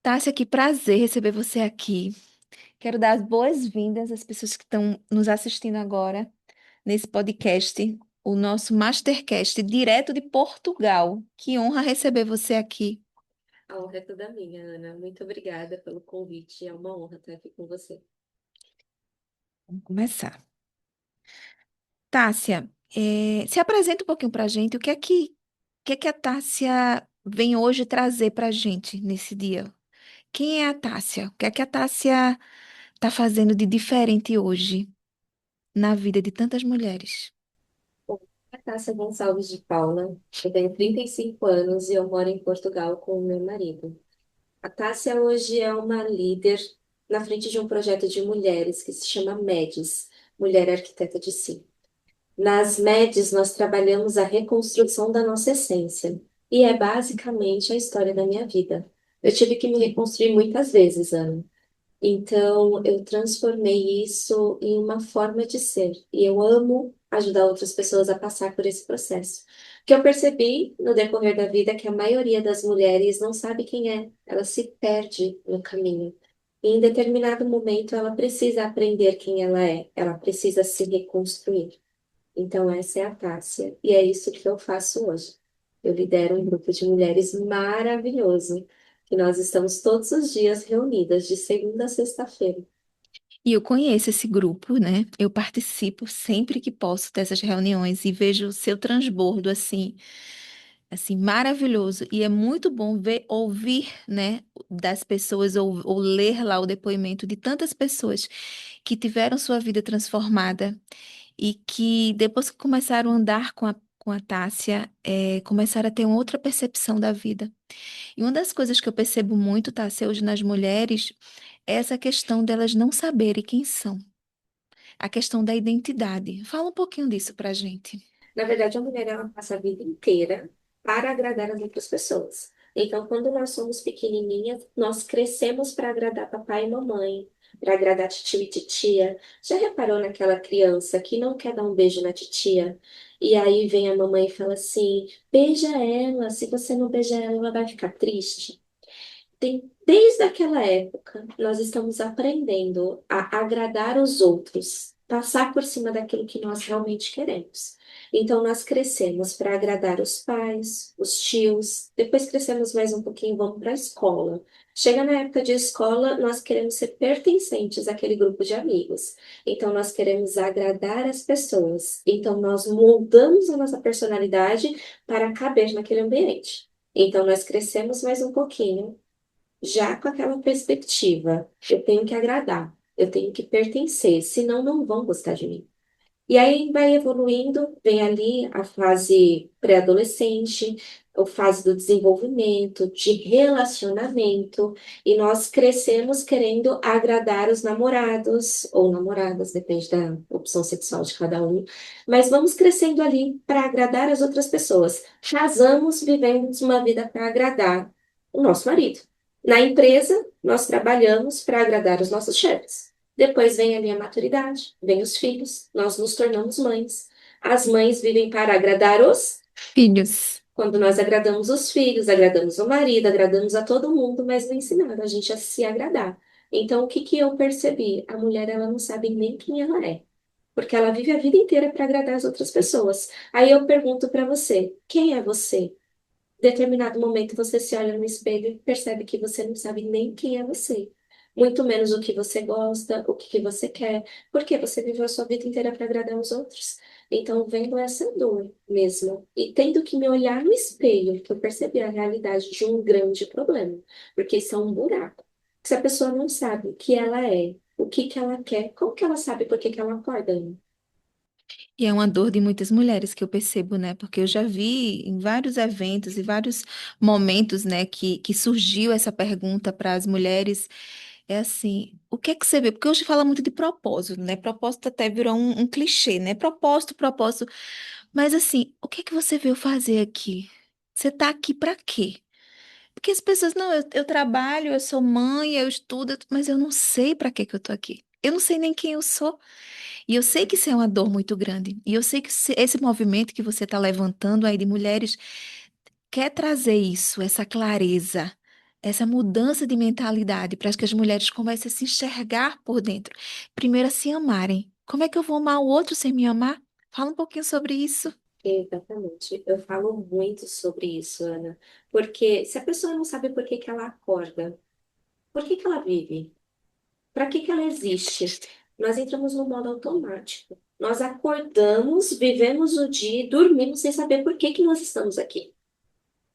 Tássia, que prazer receber você aqui. Quero dar as boas-vindas às pessoas que estão nos assistindo agora nesse podcast, o nosso Mastercast, direto de Portugal. Que honra receber você aqui. A honra é toda minha, Ana. Muito obrigada pelo convite. É uma honra estar aqui com você. Vamos começar. Tássia, se apresenta um pouquinho para a gente. O que é que a Tássia vem hoje trazer para a gente nesse dia? Quem é a Tássia? O que é que a Tássia está fazendo de diferente hoje na vida de tantas mulheres? Bom, a Tássia Gonçalves de Paula. Eu tenho 35 anos e eu moro em Portugal com o meu marido. A Tássia hoje é uma líder na frente de um projeto de mulheres que se chama MEDES, Mulher Arquiteta de Si. Nas MEDES, nós trabalhamos a reconstrução da nossa essência. E é basicamente a história da minha vida. Eu tive que me reconstruir muitas vezes, Ana. Então, eu transformei isso em uma forma de ser. E eu amo ajudar outras pessoas a passar por esse processo. O que eu percebi no decorrer da vida é que a maioria das mulheres não sabe quem é, ela se perde no caminho. E em determinado momento, ela precisa aprender quem ela precisa se reconstruir. Então, essa é a Tássia, e é isso que eu faço hoje. Eu lidero um grupo de mulheres maravilhoso, que nós estamos todos os dias reunidas, de segunda a sexta-feira. E eu conheço esse grupo, né? Eu participo sempre que posso dessas reuniões e vejo o seu transbordo assim maravilhoso. E é muito bom ver, ouvir, né, das pessoas ou ler lá o depoimento de tantas pessoas que tiveram sua vida transformada e que depois que começaram a andar com a Tássia, começaram a ter uma outra percepção da vida. E uma das coisas que eu percebo muito, Tássia, hoje nas mulheres, é essa questão delas não saberem quem são. A questão da identidade. Fala um pouquinho disso pra gente. Na verdade, a mulher ela passa a vida inteira para agradar as outras pessoas. Então, quando nós somos pequenininhas, nós crescemos para agradar papai e mamãe, para agradar tio e titia. Já reparou naquela criança que não quer dar um beijo na titia? E aí vem a mamãe e fala assim: beija ela, se você não beijar ela, ela vai ficar triste. Desde aquela época, nós estamos aprendendo a agradar os outros, passar por cima daquilo que nós realmente queremos. Então, nós crescemos para agradar os pais, os tios, depois crescemos mais um pouquinho, vamos para a escola. Chega na época de escola, nós queremos ser pertencentes àquele grupo de amigos. Então, nós queremos agradar as pessoas. Então, nós moldamos a nossa personalidade para caber naquele ambiente. Então, nós crescemos mais um pouquinho já com aquela perspectiva, eu tenho que agradar, eu tenho que pertencer, senão não vão gostar de mim. E aí vai evoluindo, vem ali a fase pré-adolescente, a fase do desenvolvimento, de relacionamento, e nós crescemos querendo agradar os namorados ou namoradas, depende da opção sexual de cada um, mas vamos crescendo ali para agradar as outras pessoas. Casamos, vivemos uma vida para agradar o nosso marido. Na empresa, nós trabalhamos para agradar os nossos chefes. Depois vem ali a maturidade, vem os filhos, nós nos tornamos mães. As mães vivem para agradar os. Filhos. Quando nós agradamos os filhos, agradamos o marido, agradamos a todo mundo, mas não ensinaram a gente a se agradar. Então, o que que eu percebi? A mulher, ela não sabe nem quem ela é, porque ela vive a vida inteira para agradar as outras pessoas. Aí eu pergunto para você, quem é você? Determinado momento você se olha no espelho e percebe que você não sabe nem quem é você. Muito menos o que você gosta, o que que você quer, porque você viveu a sua vida inteira para agradar os outros. Então, vendo essa dor mesmo e tendo que me olhar no espelho, que eu percebi a realidade de um grande problema, porque isso é um buraco. Se a pessoa não sabe o que ela é, o que que ela quer, como que ela sabe por que que ela acorda? Ana? E é uma dor de muitas mulheres que eu percebo, né? Porque eu já vi em vários eventos e vários momentos, né, que surgiu essa pergunta para as mulheres. É assim, o que é que você vê? Porque hoje fala muito de propósito, né? Propósito até virou um clichê, né? Propósito, propósito. Mas assim, o que é que você veio fazer aqui? Você tá aqui para quê? Porque as pessoas, não, eu trabalho, eu sou mãe, eu estudo, mas eu não sei para que que eu tô aqui. Eu não sei nem quem eu sou. E eu sei que isso é uma dor muito grande. E eu sei que esse movimento que você está levantando aí de mulheres quer trazer isso, essa clareza. essa mudança de mentalidade para que as mulheres comecem a se enxergar por dentro. Primeiro, a se amarem. Como é que eu vou amar o outro sem me amar? Fala um pouquinho sobre isso. Exatamente. Eu falo muito sobre isso, Ana, porque se a pessoa não sabe por que que ela acorda, por que que ela vive, para que que ela existe, nós entramos no modo automático. Nós acordamos, vivemos o dia e dormimos sem saber por que que nós estamos aqui.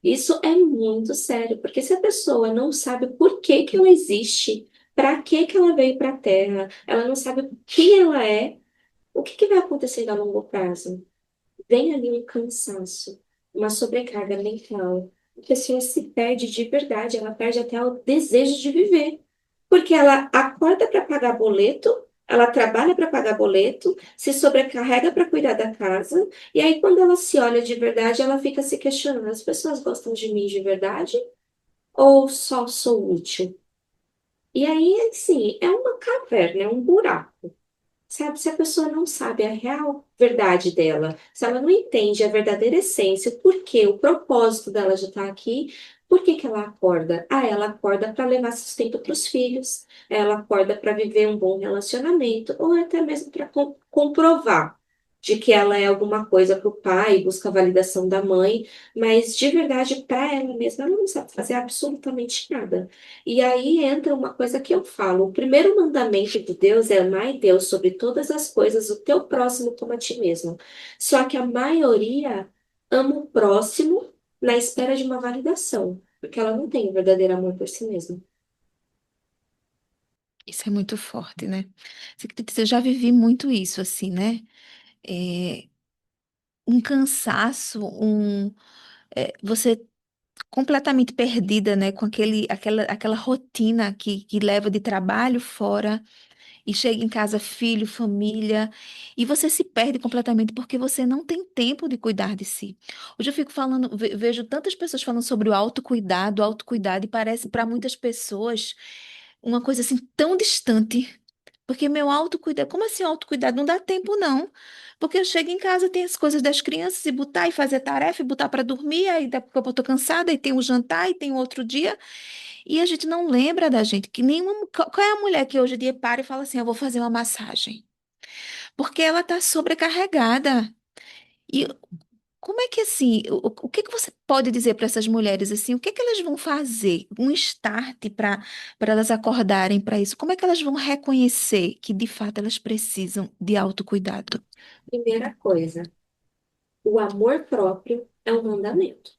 Isso é muito sério, porque se a pessoa não sabe por que que ela existe, para que que ela veio para a Terra, ela não sabe quem ela é, o que que vai acontecer a longo prazo? Vem ali um cansaço, uma sobrecarga mental. A pessoa se perde de verdade, ela perde até o desejo de viver. Porque ela acorda para pagar boleto, ela trabalha para pagar boleto, se sobrecarrega para cuidar da casa, e aí quando ela se olha de verdade, ela fica se questionando: as pessoas gostam de mim de verdade ou só sou útil? E aí, assim, é uma caverna, é um buraco. Sabe, se a pessoa não sabe a real verdade dela, se ela não entende a verdadeira essência, o porquê, o propósito dela de estar aqui, por que que ela acorda? Ah, ela acorda para levar sustento para os filhos, ela acorda para viver um bom relacionamento, ou até mesmo para comprovar de que ela é alguma coisa para o pai, busca a validação da mãe, mas de verdade, para ela mesma, ela não sabe fazer absolutamente nada. E aí entra uma coisa que eu falo: o primeiro mandamento de Deus é amar a Deus sobre todas as coisas, o teu próximo como a ti mesmo. Só que a maioria ama o próximo na espera de uma validação, porque ela não tem o verdadeiro amor por si mesma. Isso é muito forte, né? Você acredita que eu já vivi muito isso, assim, né? É, um cansaço, você completamente perdida, né? Com aquela rotina que leva de trabalho fora e chega em casa, filho, família, e você se perde completamente porque você não tem tempo de cuidar de si. Hoje eu fico falando, vejo tantas pessoas falando sobre o autocuidado, e parece para muitas pessoas uma coisa assim tão distante. Porque meu autocuidado, como assim autocuidado? Não dá tempo, não. Porque eu chego em casa, tem as coisas das crianças e botar e fazer tarefa e botar para dormir, aí daqui a pouco eu tô cansada, e tem um jantar, e tem um outro dia. E a gente não lembra da gente, que nenhuma. Qual é a mulher que hoje em dia para e fala assim: eu vou fazer uma massagem? Porque ela está sobrecarregada. E como é que assim, o que que você pode dizer para essas mulheres assim? O que que elas vão fazer? Um start para elas acordarem para isso? Como é que elas vão reconhecer que de fato elas precisam de autocuidado? Primeira coisa, o amor próprio é um mandamento.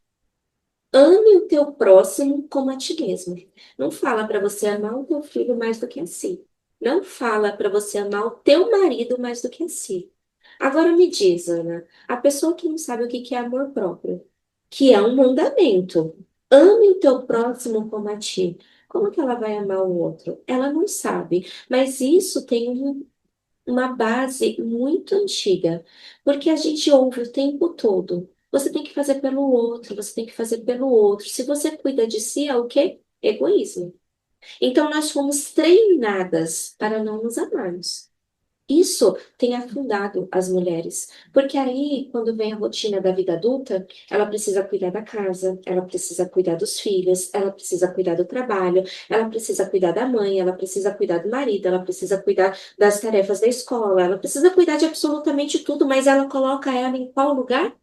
Ame o teu próximo como a ti mesmo. Não fala para você amar o teu filho mais do que a si. Não fala para você amar o teu marido mais do que a si. Agora me diz, Ana, a pessoa que não sabe o que que é amor próprio, que é um mandamento. Ame o teu próximo como a ti. Como que ela vai amar o outro? Ela não sabe. Mas isso tem uma base muito antiga, porque a gente ouve o tempo todo: você tem que fazer pelo outro, você tem que fazer pelo outro. Se você cuida de si, é o quê? Egoísmo. Então nós fomos treinadas para não nos amarmos. Isso tem afundado as mulheres, porque aí, quando vem a rotina da vida adulta, ela precisa cuidar da casa, ela precisa cuidar dos filhos, ela precisa cuidar do trabalho, ela precisa cuidar da mãe, ela precisa cuidar do marido, ela precisa cuidar das tarefas da escola, ela precisa cuidar de absolutamente tudo, mas ela coloca ela em qual lugar?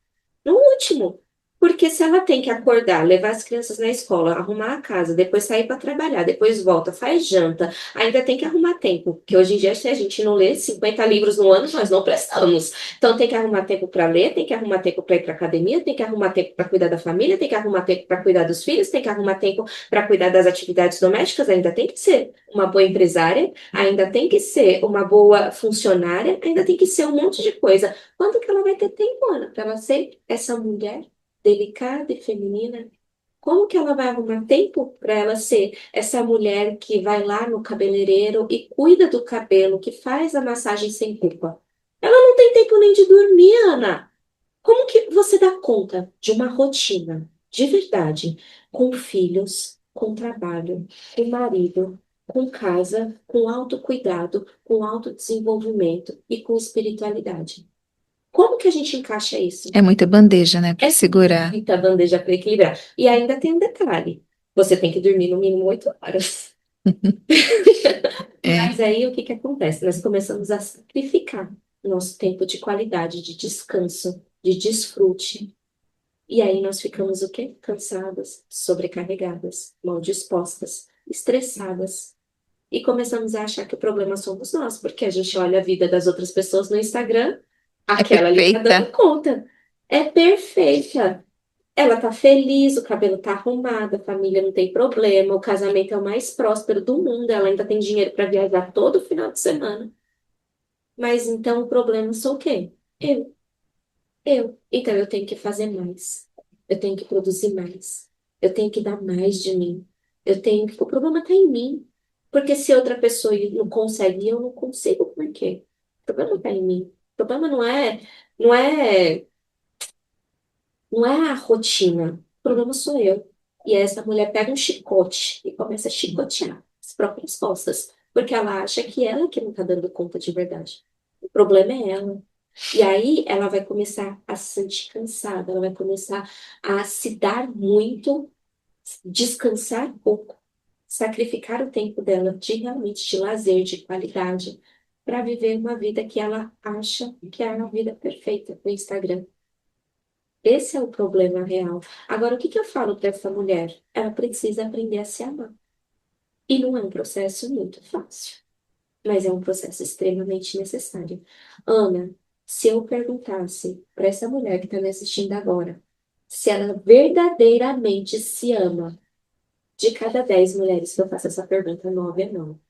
No último. Porque se ela tem que acordar, levar as crianças na escola, arrumar a casa, depois sair para trabalhar, depois volta, faz janta, ainda tem que arrumar tempo. Porque hoje em dia, se a gente não lê 50 livros no ano, nós não prestamos. Então tem que arrumar tempo para ler, tem que arrumar tempo para ir para academia, tem que arrumar tempo para cuidar da família, tem que arrumar tempo para cuidar dos filhos, tem que arrumar tempo para cuidar das atividades domésticas, ainda tem que ser uma boa empresária, ainda tem que ser uma boa funcionária, ainda tem que ser um monte de coisa. Quando que ela vai ter tempo, Ana, para ela ser essa mulher delicada e feminina? Como que ela vai arrumar tempo para ela ser essa mulher que vai lá no cabeleireiro e cuida do cabelo, que faz a massagem sem culpa? Ela não tem tempo nem de dormir, Ana. Como que você dá conta de uma rotina de verdade, com filhos, com trabalho, com marido, com casa, com autocuidado, com autodesenvolvimento e com espiritualidade? Como que a gente encaixa isso? É muita bandeja, né, para É segurar. muita bandeja para equilibrar. E ainda tem um detalhe. Você tem que dormir no mínimo 8 horas. É, Mas aí o que que acontece? Nós começamos a sacrificar nosso tempo de qualidade, de descanso, de desfrute. E aí nós ficamos o quê? Cansadas, sobrecarregadas, mal dispostas, estressadas. E começamos a achar que o problema somos nós, porque a gente olha a vida das outras pessoas no Instagram, é aquela ali tá dando perfeita. conta. É perfeita. Ela tá feliz, o cabelo tá arrumado, a família não tem problema, o casamento é o mais próspero do mundo, ela ainda tem dinheiro para viajar todo final de semana. Mas então o problema sou o quê? Eu. Eu. Então eu tenho que fazer mais. Eu tenho que produzir mais. Eu tenho que dar mais de mim. Eu tenho que... O problema está em mim. Porque se outra pessoa não consegue, eu não consigo, por quê? O problema está em mim. O problema não é, não é a rotina. O problema sou eu. E aí essa mulher pega um chicote e começa a chicotear as próprias costas. Porque ela acha que ela que não está dando conta de verdade. O problema é ela. E aí ela vai começar a se sentir cansada, ela vai começar a se dar muito, descansar pouco, sacrificar o tempo dela de realmente de lazer, de qualidade, para viver uma vida que ela acha que é a vida perfeita no Instagram. Esse é o problema real. Agora, o que que eu falo para essa mulher? Ela precisa aprender a se amar. E não é um processo muito fácil, mas é um processo extremamente necessário. Ana, se eu perguntasse para essa mulher que está me assistindo agora, se ela verdadeiramente se ama, de cada 10 mulheres que eu faço essa pergunta, 9 é não.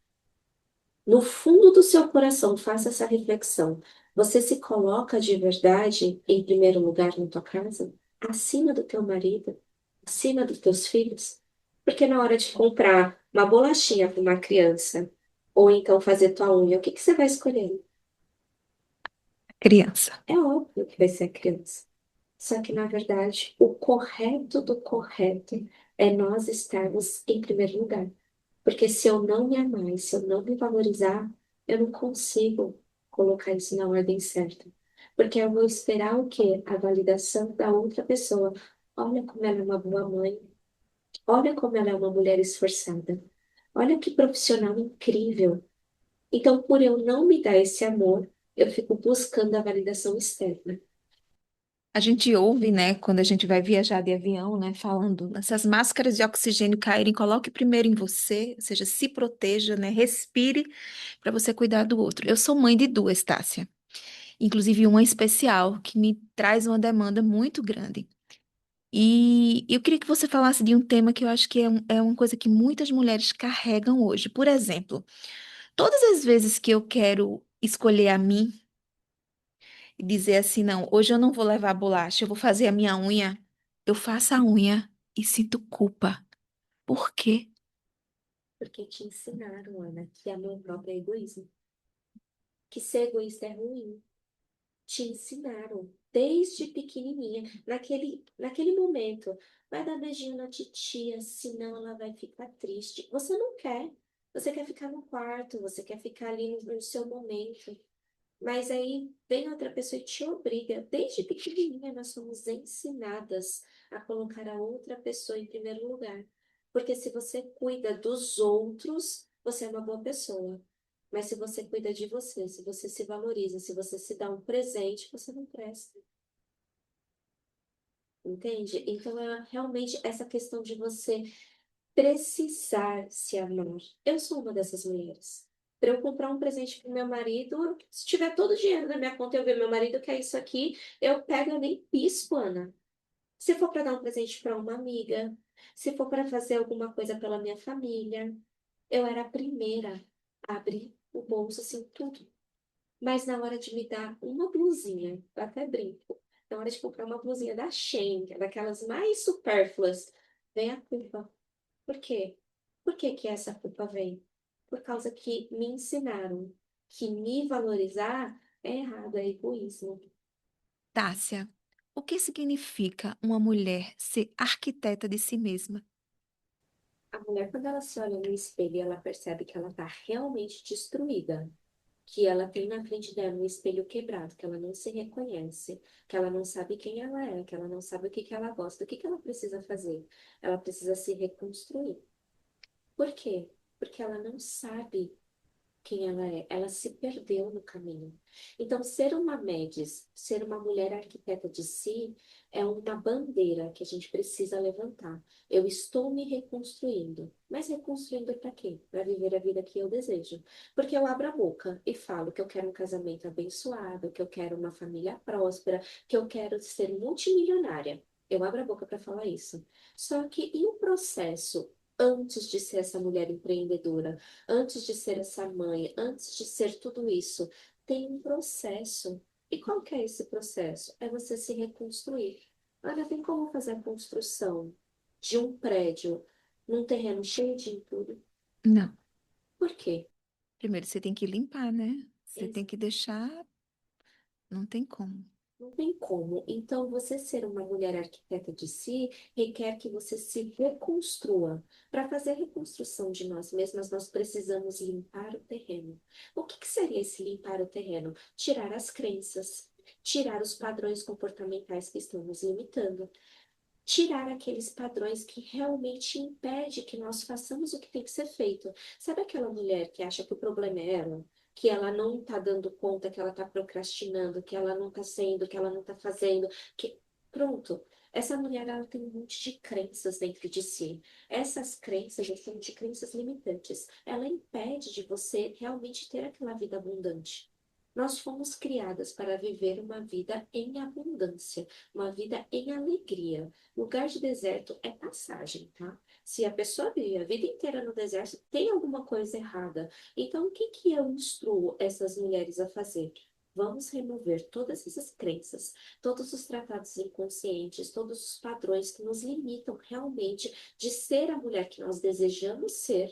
No fundo do seu coração, faça essa reflexão. Você se coloca de verdade em primeiro lugar na tua casa? Acima do teu marido? Acima dos teus filhos? Porque na hora de comprar uma bolachinha para uma criança, ou então fazer tua unha, o que que você vai escolher? Criança. É óbvio que vai ser a criança. Só que, na verdade, o correto do correto é nós estarmos em primeiro lugar. Porque se eu não me amar, e se eu não me valorizar, eu não consigo colocar isso na ordem certa. Porque eu vou esperar o quê? A validação da outra pessoa. Olha como ela é uma boa mãe. Olha como ela é uma mulher esforçada. Olha que profissional incrível. Então, por eu não me dar esse amor, eu fico buscando a validação externa. A gente ouve, né, quando a gente vai viajar de avião, né, falando, essas máscaras de oxigênio caírem, coloque primeiro em você, ou seja, se proteja, né, respire para você cuidar do outro. Eu sou mãe de duas, Tássia, inclusive uma especial que me traz uma demanda muito grande. E eu queria que você falasse de um tema que eu acho que é uma coisa que muitas mulheres carregam hoje. Por exemplo, todas as vezes que eu quero escolher a mim e dizer assim, não, hoje eu não vou levar bolacha, eu vou fazer a minha unha, eu faço a unha e sinto culpa. Por quê? Porque te ensinaram, Ana, que amor próprio é egoísmo. Que ser egoísta é ruim. Te ensinaram desde pequenininha, naquele momento. Vai dar beijinho na titia, senão ela vai ficar triste. Você não quer. Você quer ficar no quarto, você quer ficar ali no seu momento. Mas aí vem outra pessoa e te obriga. Desde pequenininha nós somos ensinadas a colocar a outra pessoa em primeiro lugar. Porque se você cuida dos outros, você é uma boa pessoa. Mas se você cuida de você, se você se valoriza, se você se dá um presente, você não presta. Entende? Então é realmente essa questão de você precisar se amar. Eu sou uma dessas mulheres. Para eu comprar um presente para meu marido, se tiver todo o dinheiro na minha conta, eu ver meu marido quer isso aqui, eu pego, eu nem pisco, Ana. Se for para dar um presente para uma amiga, se for para fazer alguma coisa pela minha família, eu era a primeira a abrir o bolso, assim, tudo. Mas na hora de me dar uma blusinha, eu até brinco, na hora de comprar uma blusinha da Shein, que é daquelas mais supérfluas, vem a culpa. Por quê? Por que que essa culpa vem? Por causa que me ensinaram que me valorizar é errado, é egoísmo. Tássia, o que significa uma mulher ser arquiteta de si mesma? A mulher, quando ela se olha no espelho e ela percebe que ela está realmente destruída, que ela tem na frente dela um espelho quebrado, que ela não se reconhece, que ela não sabe quem ela é, que ela não sabe o que que ela gosta, o que que ela precisa fazer? Ela precisa se reconstruir. Por quê? Porque ela não sabe quem ela é. Ela se perdeu no caminho. Então, ser uma médium, ser uma mulher arquiteta de si, é uma bandeira que a gente precisa levantar. Eu estou me reconstruindo. Mas reconstruindo para quê? Para viver a vida que eu desejo. Porque eu abro a boca e falo que eu quero um casamento abençoado, que eu quero uma família próspera, que eu quero ser multimilionária. Eu abro a boca para falar isso. Só que e o processo antes de ser essa mulher empreendedora? Antes de ser essa mãe, antes de ser tudo isso, tem um processo. E qual que é esse processo? É você se reconstruir. Olha, tem como fazer a construção de um prédio num terreno cheio de entulho? Não. Por quê? Primeiro você tem que limpar, né? Você tem Ex- que deixar, não tem como. Não tem como. Então, você ser uma mulher arquiteta de si requer que você se reconstrua. Para fazer a reconstrução de nós mesmas, nós precisamos limpar o terreno. O que que seria esse limpar o terreno? Tirar as crenças, tirar os padrões comportamentais que estão nos limitando, tirar aqueles padrões que realmente impedem que nós façamos o que tem que ser feito. Sabe aquela mulher que acha que o problema é ela? Que ela não está dando conta, que ela está procrastinando, que ela não está sendo, que ela não está fazendo, que pronto. Essa mulher ela tem um monte de crenças dentro de si. Essas crenças são de crenças limitantes. Ela impede de você realmente ter aquela vida abundante. Nós fomos criadas para viver uma vida em abundância, uma vida em alegria. Lugar de deserto é passagem, tá? Se a pessoa vive a vida inteira no deserto, tem alguma coisa errada. Então, o que que eu instruo essas mulheres a fazer? Vamos remover todas essas crenças, todos os tratados inconscientes, todos os padrões que nos limitam realmente de ser a mulher que nós desejamos ser.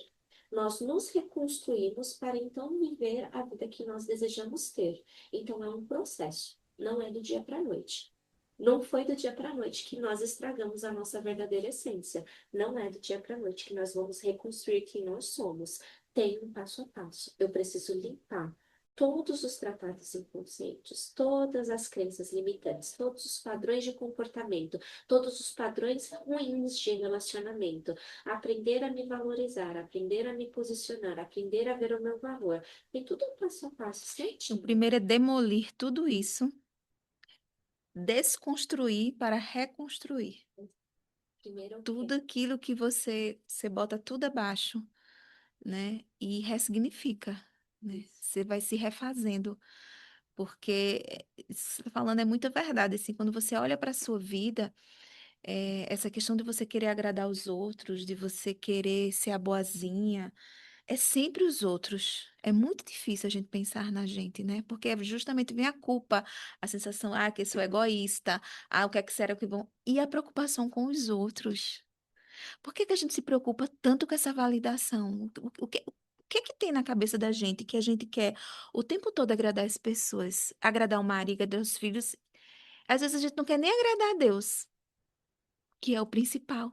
Nós nos reconstruímos para então viver a vida que nós desejamos ter. Então, é um processo, não é do dia para a noite. Não foi do dia para a noite que nós estragamos a nossa verdadeira essência. Não é do dia para a noite que nós vamos reconstruir quem nós somos. Tem um passo a passo. Eu preciso limpar todos os tratados inconscientes, todas as crenças limitantes, todos os padrões de comportamento, todos os padrões ruins de relacionamento. Aprender a me valorizar, aprender a me posicionar, aprender a ver o meu valor. Tem tudo um passo a passo, O certinho. primeiro é demolir tudo isso, desconstruir para reconstruir. Primeiro é o quê? Tudo aquilo que você bota tudo abaixo, né? E ressignifica, né? Isso. Você vai se refazendo, porque isso que você tá falando é muita verdade, assim, quando você olha para a sua vida, essa questão de você querer agradar os outros, de você querer ser a boazinha, é sempre os outros. É muito difícil a gente pensar na gente, né? Porque justamente vem a culpa, a sensação, que eu sou egoísta, o que é que será que vão... E a preocupação com os outros. Por que que a gente se preocupa tanto com essa validação? O que é que tem na cabeça da gente que a gente quer o tempo todo agradar as pessoas, agradar o marido, agradar os filhos? Às vezes a gente não quer nem agradar a Deus, que é o principal.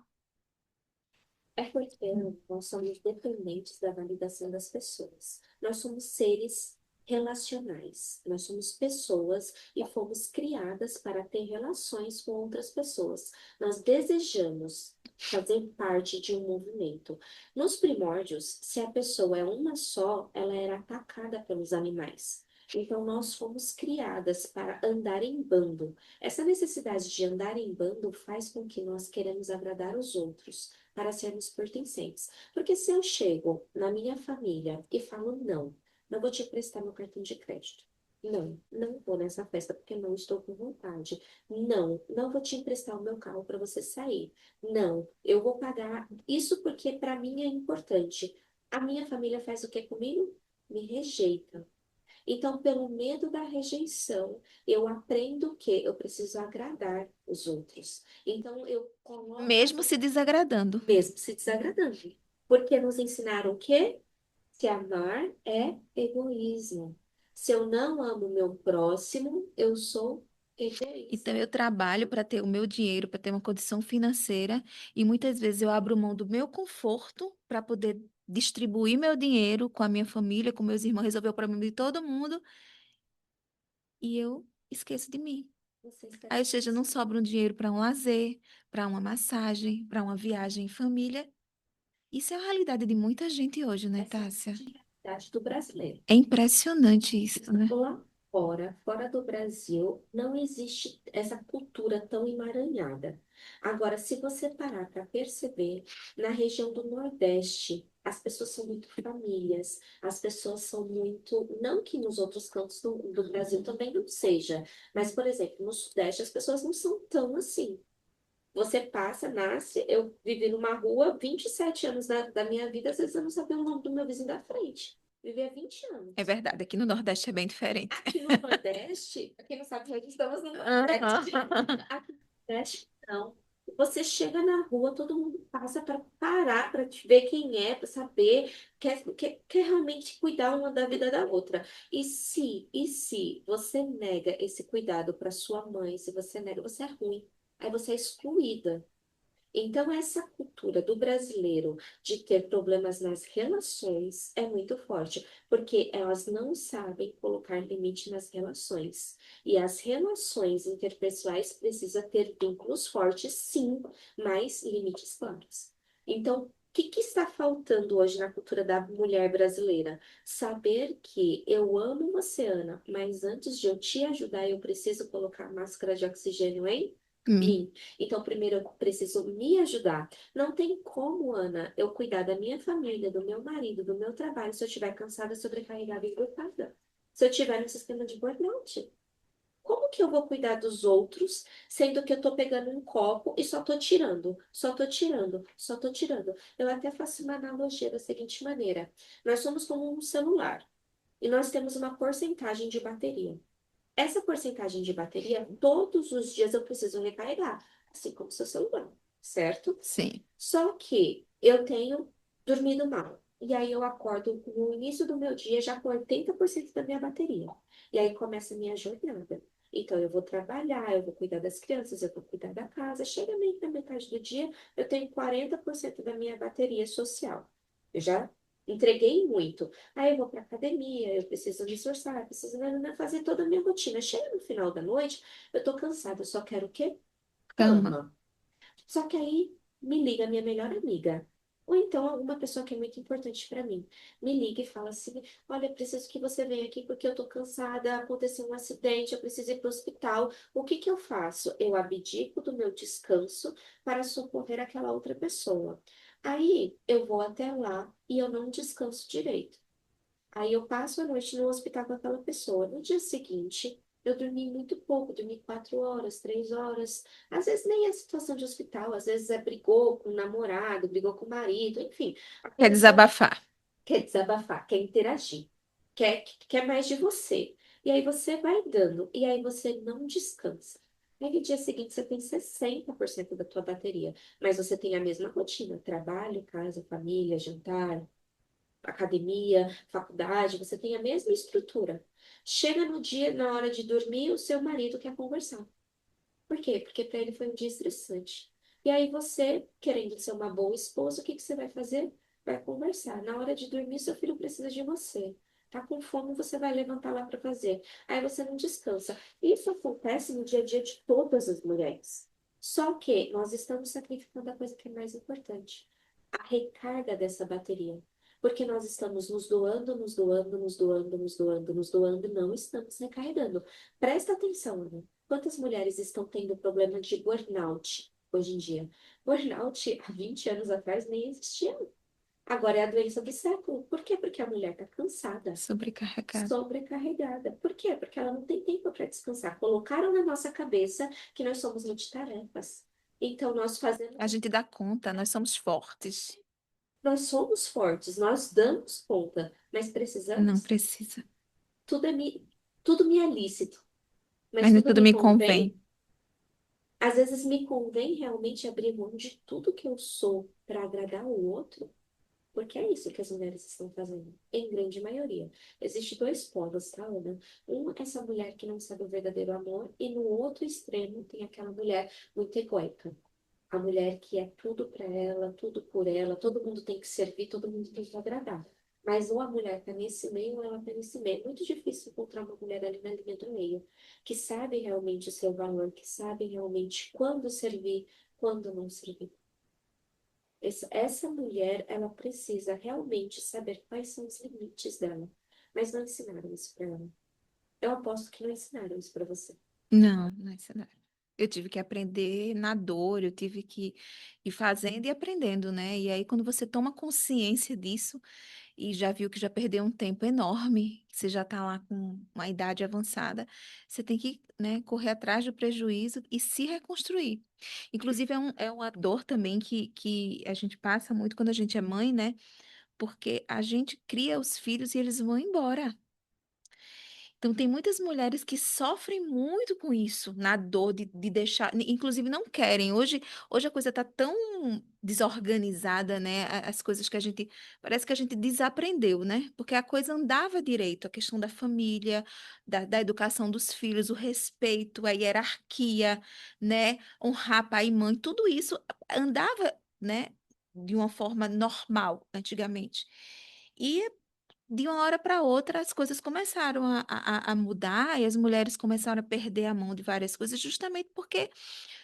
É porque nós somos dependentes da validação das pessoas. Nós somos seres relacionais. Nós somos pessoas e fomos criadas para ter relações com outras pessoas. Nós desejamos fazer parte de um movimento. Nos primórdios, se a pessoa é uma só, ela era atacada pelos animais. Então, nós fomos criadas para andar em bando. Essa necessidade de andar em bando faz com que nós queremos agradar os outros para sermos pertencentes. Porque se eu chego na minha família e falo não, não vou te prestar meu cartão de crédito. Não, não vou nessa festa porque não estou com vontade. Não, não vou te emprestar o meu carro para você sair. Não, eu vou pagar isso porque para mim é importante. A minha família faz o que comigo? Me rejeita. Então, pelo medo da rejeição, eu aprendo que eu preciso agradar os outros. Então, eu coloco Mesmo se desagradando. mesmo se desagradando. Porque nos ensinaram que se amar é egoísmo. Se eu não amo o meu próximo, eu sou Então, egoísta. eu trabalho para ter o meu dinheiro, para ter uma condição financeira, e muitas vezes eu abro mão do meu conforto para poder distribuir meu dinheiro com a minha família, com meus irmãos, resolver o problema de todo mundo e eu esqueço de mim. Você Aí, ou esquece de seja, não você. sobra um dinheiro para um lazer, para uma massagem, para uma viagem em família. Isso é a realidade de muita gente hoje, né, Essa é a Tássia? grande realidade do brasileiro. É impressionante isso, né? Lá fora do Brasil, não existe essa cultura tão emaranhada. Agora, se você parar para perceber, na região do Nordeste, as pessoas são muito famílias, as pessoas são muito. Não que nos outros cantos do Brasil também não seja, mas, por exemplo, no Sudeste, as pessoas não são tão assim. Você passa, nasce, eu vivi numa rua 27 anos da minha vida, às vezes eu não sabia o nome do meu vizinho da frente. Vivi há 20 É anos. verdade, aqui no Nordeste é bem diferente. Aqui no Nordeste, pra quem não sabe, nós estamos no Nordeste. Aham. Aqui no Nordeste, não. Você chega na rua, todo mundo passa para parar para te ver quem é, para saber, quer realmente cuidar uma da vida da outra. E se você nega esse cuidado para sua mãe, se você nega, você é ruim. Aí você é excluída. Então, essa cultura do brasileiro de ter problemas nas relações é muito forte, porque elas não sabem colocar limite nas relações. E as relações interpessoais precisam ter vínculos fortes, sim, mas limites claros. Então, o que está faltando hoje na cultura da mulher brasileira? Saber que eu amo você, Ana, mas antes de eu te ajudar, eu preciso colocar máscara de oxigênio em Me. mim. Então, primeiro eu preciso me ajudar. Não tem como, Ana, eu cuidar da minha família, do meu marido, do meu trabalho, se eu estiver cansada, sobrecarregada e gripada. Se eu estiver no sistema de burnout. Como que eu vou cuidar dos outros, sendo que eu tô pegando um copo e só tô tirando, só tô tirando, só tô tirando? Eu até faço uma analogia da seguinte maneira: nós somos como um celular e nós temos uma porcentagem de bateria. Essa porcentagem de bateria, todos os dias eu preciso recarregar, assim como seu celular, certo? Sim. Só que eu tenho dormido mal. E aí eu acordo no início do meu dia já com 80% da minha bateria. E aí começa a minha jornada. Então eu vou trabalhar, eu vou cuidar das crianças, eu vou cuidar da casa. Chega meio que na metade do dia, eu tenho 40% da minha bateria social. Eu já entreguei muito. Aí eu vou para academia, eu preciso me esforçar, preciso fazer toda a minha rotina. Chega no final da noite, eu tô cansada, eu só quero o quê? Calma. Cama. Só que aí me liga a minha melhor amiga. Ou então alguma pessoa que é muito importante para mim. Me liga e fala assim: Olha, eu preciso que você venha aqui porque eu tô cansada, aconteceu um acidente, eu preciso ir para o hospital. O que que eu faço? Eu abdico do meu descanso para socorrer aquela outra pessoa. Aí eu vou até lá e eu não descanso direito. Aí eu passo a noite no hospital com aquela pessoa. No dia seguinte, eu dormi muito pouco, dormi 4 horas, 3 horas. Às vezes nem é situação de hospital, às vezes é brigou com o namorado, brigou com o marido, enfim. A Quer pessoa desabafar? quer desabafar, quer interagir, quer mais de você. E aí você vai dando, e aí você não descansa. Aí no dia seguinte você tem 60% da tua bateria, mas você tem a mesma rotina, trabalho, casa, família, jantar, academia, faculdade, você tem a mesma estrutura. Chega no dia, na hora de dormir, o seu marido quer conversar. Por quê? Porque para ele foi um dia estressante. E aí você, querendo ser uma boa esposa, o que que você vai fazer? Vai conversar. Na hora de dormir, seu filho precisa de você. Tá com fome, você vai levantar lá para fazer. Aí você não descansa. Isso acontece no dia a dia de todas as mulheres. Só que nós estamos sacrificando a coisa que é mais importante, a recarga dessa bateria. Porque nós estamos nos doando, nos doando, nos doando, nos doando, nos doando, e não estamos recarregando. Presta atenção, Ana. Quantas mulheres estão tendo problema de burnout hoje em dia? Burnout, há 20 anos atrás, nem existia. Agora é a doença do século. Por quê? Porque a mulher está cansada, Sobrecarregado. sobrecarregada. Por quê? Porque ela não tem tempo para descansar. Colocaram na nossa cabeça que nós somos multitarefas. Então, nós A fazemos. gente dá conta, nós somos fortes. Nós somos fortes, nós damos conta, mas Não precisamos. precisa. Tudo me é lícito, Mas mas nem tudo tudo me me convém. convém. Às vezes me convém realmente abrir mão de tudo que eu sou para agradar o outro, porque é isso que as mulheres estão fazendo, em grande maioria. Existem dois polos, tá, Ana? Um, é essa mulher que não sabe o verdadeiro amor, e no outro extremo tem aquela mulher muito egoica. A mulher que é tudo para ela, tudo por ela, todo mundo tem que servir, todo mundo tem que agradar. Mas ou a mulher está nesse meio ou ela está nesse meio. É muito difícil encontrar uma mulher ali na linha do meio, que sabe realmente o seu valor, que sabe realmente quando servir, quando não servir. Essa mulher, ela precisa realmente saber quais são os limites dela. Mas não ensinaram isso para ela. Eu aposto que não ensinaram isso para você. Não, não é cenário. Eu tive que aprender na dor, eu tive que ir fazendo e aprendendo, né? E aí, quando você toma consciência disso e já viu que já perdeu um tempo enorme, que você já está lá com uma idade avançada, você tem que, né, correr atrás do prejuízo e se reconstruir. Inclusive, é uma dor também que a gente passa muito quando a gente é mãe, né? Porque a gente cria os filhos e eles vão embora. Então, tem muitas mulheres que sofrem muito com isso, na dor de deixar, inclusive não querem. Hoje a coisa está tão desorganizada, né? As coisas que a gente, parece que a gente desaprendeu, né? Porque a coisa andava direito, a questão da família, da educação dos filhos, o respeito, a hierarquia, né? Honrar pai e mãe, tudo isso andava, né? De uma forma normal antigamente. E de uma hora para outra as coisas começaram a mudar e as mulheres começaram a perder a mão de várias coisas, justamente porque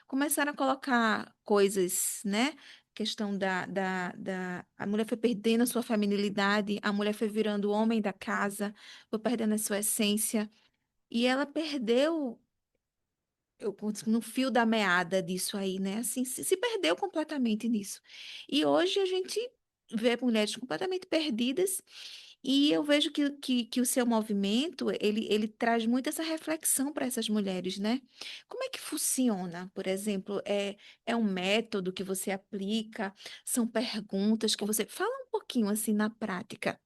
começaram a colocar coisas, né? Questão a mulher foi perdendo a sua feminilidade, a mulher foi virando o homem da casa, foi perdendo a sua essência, e ela perdeu no fio da meada disso aí, né? Assim, se perdeu completamente nisso. E hoje a gente vê mulheres completamente perdidas e eu vejo que o seu movimento, ele traz muito essa reflexão para essas mulheres, né? Como é que funciona, por exemplo? É um método que você aplica? São perguntas que você... Fala um pouquinho, assim, na prática.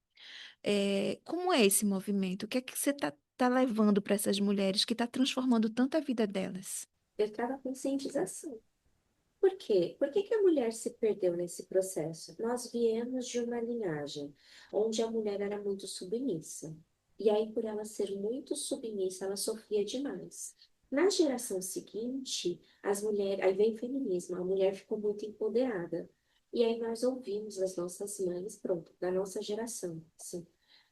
Como é esse movimento? O que é que você tá levando para essas mulheres que está transformando tanto a vida delas? Eu trago a conscientização. Por quê? Por que que a mulher se perdeu nesse processo? Nós viemos de uma linhagem onde a mulher era muito submissa. E aí, por ela ser muito submissa, ela sofria demais. Na geração seguinte, as mulheres, aí veio o feminismo, a mulher ficou muito empoderada. E aí nós ouvimos das nossas mães, pronto, da nossa geração, sim.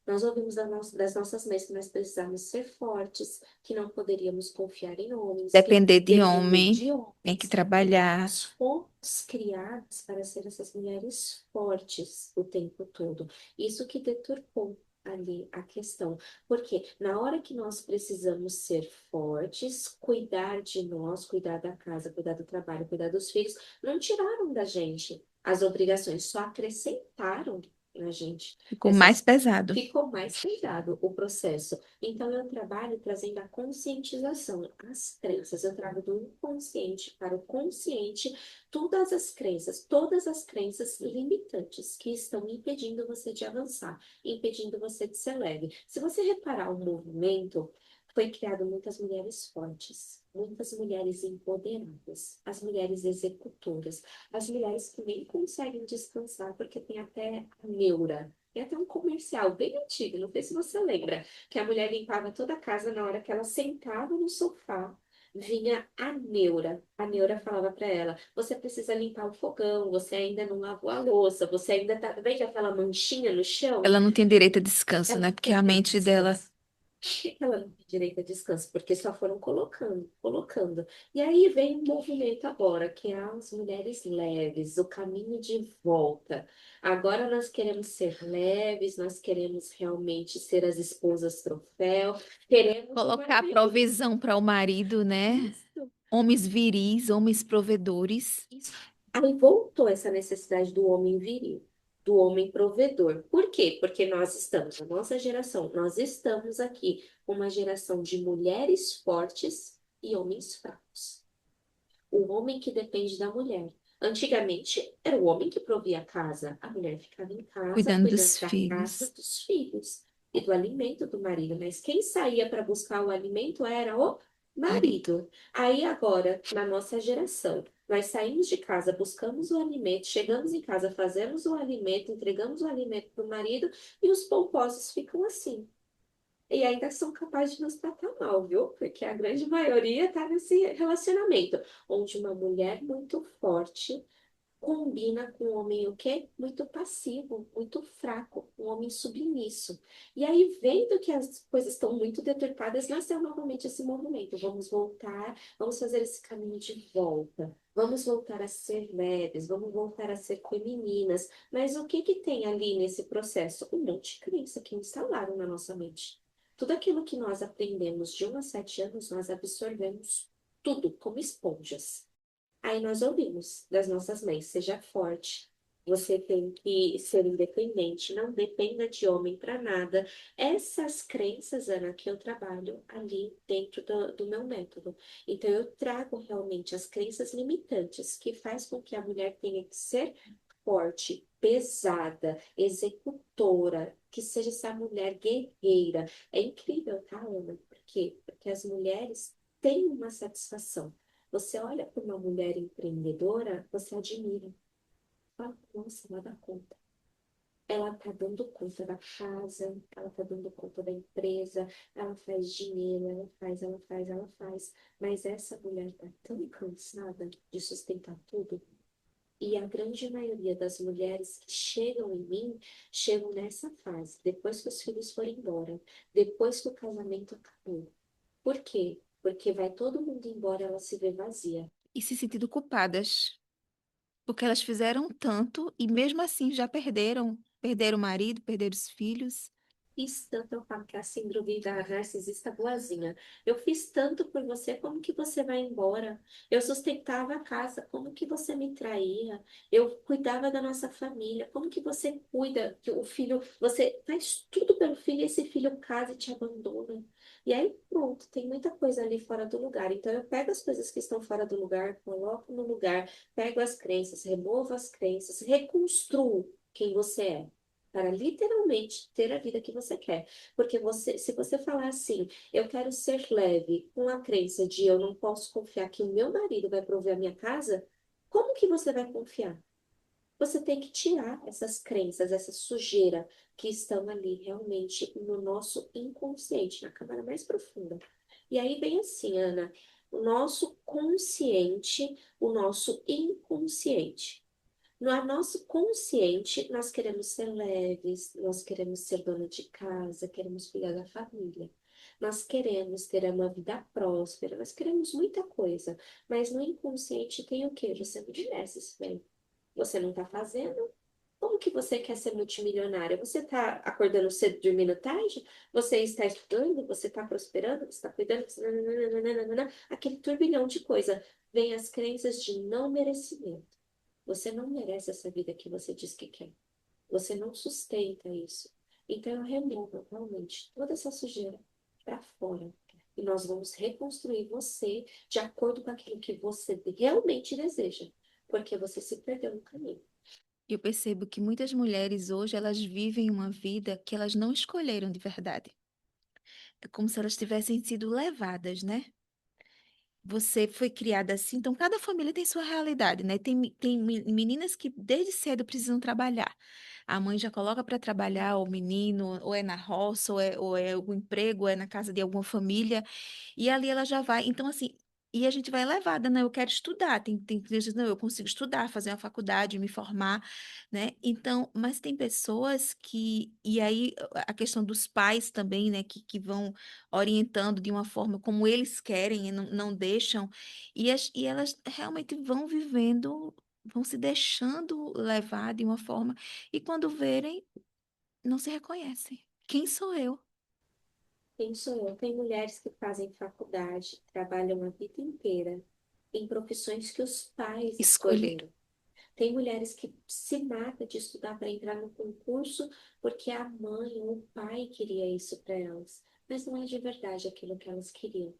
Nós ouvimos das nossas mães que nós precisávamos ser fortes, que não poderíamos confiar em homens, que Depender de depender homem, de tem que homens. E trabalhar. nós fomos criadas para ser essas mulheres fortes o tempo todo. Isso que deturpou ali a questão. Porque na hora que nós precisamos ser fortes, cuidar de nós, cuidar da casa, cuidar do trabalho, cuidar dos filhos, não tiraram da gente as obrigações, só acrescentaram na gente. Ficou mais Essas pesado. ficou mais pesado o processo. Então, eu trabalho trazendo a conscientização, as crenças. Eu trago do inconsciente para o consciente todas as crenças limitantes que estão impedindo você de avançar, impedindo você de ser leve. Se você reparar o movimento, foi criado muitas mulheres fortes, muitas mulheres empoderadas, as mulheres executoras, as mulheres que nem conseguem descansar porque tem até a neura. E até um comercial bem antigo, não sei se você lembra, que a mulher limpava toda a casa na hora que ela sentava no sofá. Vinha a neura. A neura falava para ela: você precisa limpar o fogão, você ainda não lavou a louça, você ainda tá. Veja aquela manchinha no chão? Ela não tem direito a descanso, Ela né? não Porque tem a direito de mente dela. descanso. Por que que ela não tem direito a descanso? Porque só foram colocando, colocando. E aí vem um movimento agora, que é as mulheres leves, o caminho de volta. Agora nós queremos ser leves, nós queremos realmente ser as esposas troféu, queremos o Colocar marido. provisão para o marido, né? Isso. Homens viris, homens provedores. Isso. Aí voltou essa necessidade do homem viril, do homem provedor. Por quê? Porque nós estamos, a nossa geração, nós estamos aqui uma geração de mulheres fortes e homens fracos. O homem que depende da mulher. Antigamente era o homem que provia a casa, a mulher ficava em casa Cuidando cuidando dos da casa filhos. dos filhos e do alimento do marido, mas quem saía para buscar o alimento era o Marido. marido. Aí agora, na nossa geração, nós saímos de casa, buscamos o alimento, chegamos em casa, fazemos o alimento, entregamos o alimento para o marido e os pomposos ficam assim. E ainda são capazes de nos tratar mal, viu? Porque a grande maioria está nesse relacionamento, onde uma mulher muito forte combina com um homem o quê? Muito passivo, muito fraco, um homem submisso. E aí, vendo que as coisas estão muito deturpadas, nasceu novamente esse movimento. Vamos voltar, vamos fazer esse caminho de volta. Vamos voltar a ser leves, vamos voltar a ser femininas. Mas o que que tem ali nesse processo? Um monte de crença que instalaram na nossa mente. Tudo aquilo que nós aprendemos de 1 a 7 anos, nós absorvemos tudo como esponjas. Aí nós ouvimos das nossas mães, seja forte, você tem que ser independente, não dependa de homem para nada. Essas crenças, Ana, que eu trabalho ali dentro do meu método. Então eu trago realmente as crenças limitantes que faz com que a mulher tenha que ser forte, pesada, executora, que seja essa mulher guerreira. É incrível, tá, Ana? Por quê? Porque as mulheres têm uma satisfação. Você olha para uma mulher empreendedora, você admira. Fala, nossa, ela dá conta. Ela está dando conta da casa, ela está dando conta da empresa, ela faz dinheiro, ela faz, ela faz, ela faz. Mas essa mulher está tão cansada de sustentar tudo. E a grande maioria das mulheres que chegam em mim, chegam nessa fase, depois que os filhos foram embora, depois que o casamento acabou. Por quê? Porque vai todo mundo embora, ela se vê vazia. E se sentindo culpadas, porque elas fizeram tanto e mesmo assim já perderam o marido, perderam os filhos. Fiz tanto, eu falo que é a síndrome da narcisista boazinha. Eu fiz tanto por você, como que você vai embora? Eu sustentava a casa, como que você me traía? Eu cuidava da nossa família, como que você cuida que o filho, você faz tudo pelo filho e esse filho casa e te abandona. E aí, pronto, tem muita coisa ali fora do lugar. Então, eu pego as coisas que estão fora do lugar, coloco no lugar, pego as crenças, removo as crenças, reconstruo quem você é para literalmente ter a vida que você quer. Porque você, se você falar assim, eu quero ser leve, com a crença de eu não posso confiar que o meu marido vai prover a minha casa, como que você vai confiar? Você tem que tirar essas crenças, essa sujeira que estão ali realmente no nosso inconsciente, na camada mais profunda. E aí vem assim, Ana, o nosso consciente, o nosso inconsciente. No nosso consciente, nós queremos ser leves, nós queremos ser dona de casa, queremos cuidar da família. Nós queremos ter uma vida próspera, nós queremos muita coisa. Mas no inconsciente tem o quê? Você não merece isso bem. Você não está fazendo? Como que você quer ser multimilionária? Você está acordando cedo, dormindo tarde? Você está estudando? Você está prosperando? Você está cuidando? Nananana. Aquele turbilhão de coisa. Vem as crenças de não merecimento. Você não merece essa vida que você diz que quer. Você não sustenta isso. Então, eu removo realmente toda essa sujeira para fora. E nós vamos reconstruir você de acordo com aquilo que você realmente deseja. Porque você se perdeu no caminho. Eu percebo que muitas mulheres hoje elas vivem uma vida que elas não escolheram de verdade. É como se elas tivessem sido levadas, né? Você foi criada assim, então cada família tem sua realidade, né? Tem meninas que desde cedo precisam trabalhar. A mãe já coloca para trabalhar o menino, ou é na roça, ou é o emprego, ou é na casa de alguma família, e ali ela já vai. Então, assim, e a gente vai levada, né? Eu quero estudar, tem que dizer, não, eu consigo estudar, fazer uma faculdade, me formar, né? Então, mas tem pessoas que, e aí a questão dos pais também, né, que vão orientando de uma forma como eles querem e não deixam, e elas realmente vão vivendo, vão se deixando levar de uma forma, e quando verem, não se reconhecem. Quem sou eu? Quem sou eu? Tem mulheres que fazem faculdade, trabalham a vida inteira em profissões que os pais Escolher. escolheram. Tem mulheres que se matam de estudar para entrar no concurso porque a mãe ou o pai queria isso para elas, mas não é de verdade aquilo que elas queriam.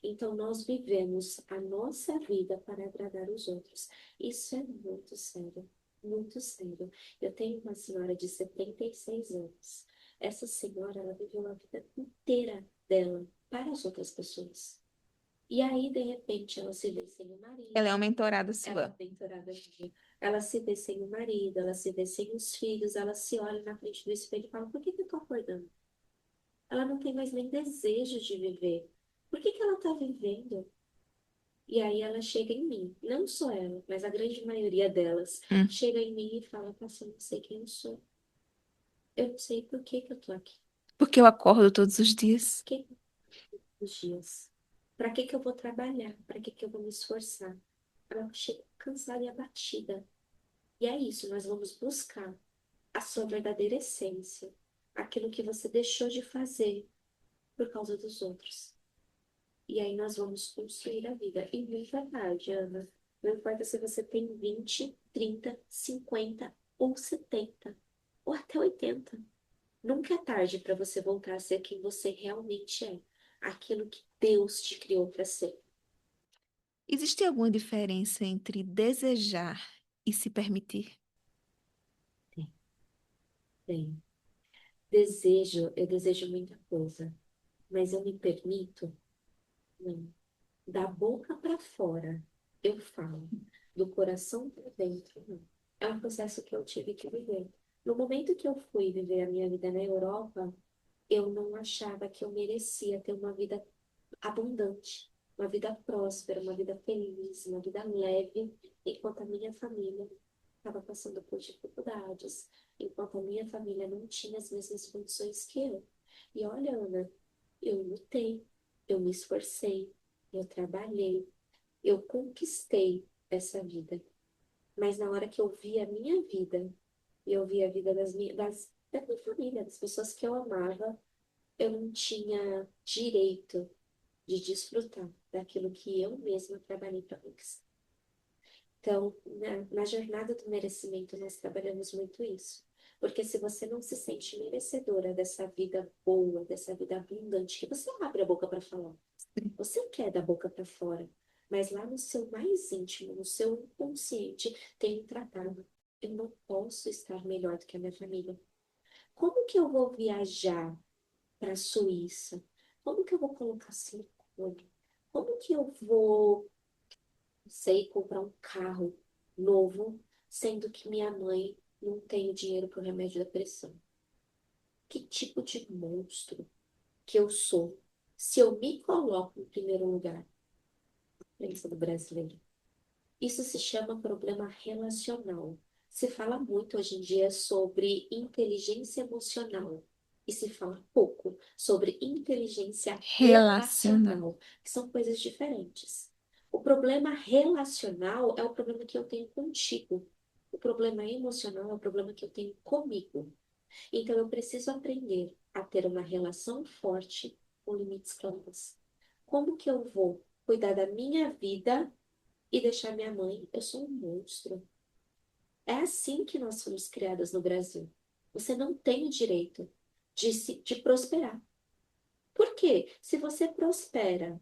Então, nós vivemos a nossa vida para agradar os outros. Isso é muito sério, muito sério. Eu tenho uma senhora de 76 anos. Essa senhora, ela viveu a vida inteira dela para as outras pessoas. E aí, de repente, ela se vê sem o Ela é uma marido, mentorada ela sua. tem mentorada minha. Ela se vê sem o marido, ela se vê sem os filhos, ela se olha na frente do espelho e fala, por que que eu tô acordando? Ela não tem mais nem desejo de viver. Por que que ela está vivendo? E aí ela chega em mim, não só ela, mas a grande maioria delas, Hum. chega em mim e fala, pastor, eu não sei quem eu sou. Eu não sei por que que eu tô aqui. Porque eu acordo todos os dias. Que os dias? Para que que eu vou trabalhar? Para que que eu vou me esforçar? Ela chega cansada e abatida. E é isso, nós vamos buscar a sua verdadeira essência, aquilo que você deixou de fazer por causa dos outros. E aí nós vamos construir a vida. E de verdade, Ana, não importa se você tem 20, 30, 50 ou 70 ou até 80. Nunca é tarde para você voltar a ser quem você realmente é. Aquilo que Deus te criou para ser. Existe alguma diferença entre desejar e se permitir? Tem, tem. Desejo, eu desejo muita coisa, mas eu me permito, não. Da boca para fora, eu falo. Do coração para dentro, não. É um processo que eu tive que viver. No momento que eu fui viver a minha vida na Europa, eu não achava que eu merecia ter uma vida abundante, uma vida próspera, uma vida feliz, uma vida leve, enquanto a minha família estava passando por dificuldades, enquanto a minha família não tinha as mesmas condições que eu. E olha, Ana, eu lutei, eu me esforcei, eu trabalhei, eu conquistei essa vida. Mas na hora que eu vi a minha vida, e eu vi a vida da minha família, das pessoas que eu amava, eu não tinha direito de desfrutar daquilo que eu mesma trabalhei para conquistar. Então, na jornada do merecimento, nós trabalhamos muito isso. Porque se você não se sente merecedora dessa vida boa, dessa vida abundante, que você abre a boca para falar, você quer da boca para fora, mas lá no seu mais íntimo, no seu inconsciente, tem um tratado. Eu não posso estar melhor do que a minha família. Como que eu vou viajar para a Suíça? Como que eu vou colocar silicone? Como que eu vou, não sei, comprar um carro novo, sendo que minha mãe não tem o dinheiro para o remédio da pressão? Que tipo de monstro que eu sou se eu me coloco em primeiro lugar? Pensa do brasileiro. Isso se chama problema relacional. Se fala muito hoje em dia sobre inteligência emocional e se fala pouco sobre inteligência Relacionar. relacional, que são coisas diferentes. O problema relacional é o problema que eu tenho contigo. O problema emocional é o problema que eu tenho comigo. Então eu preciso aprender a ter uma relação forte com limites claros. Como que eu vou cuidar da minha vida e deixar minha mãe? Eu sou um monstro. É assim que nós fomos criadas no Brasil. Você não tem o direito de prosperar. Por quê? Se você prospera,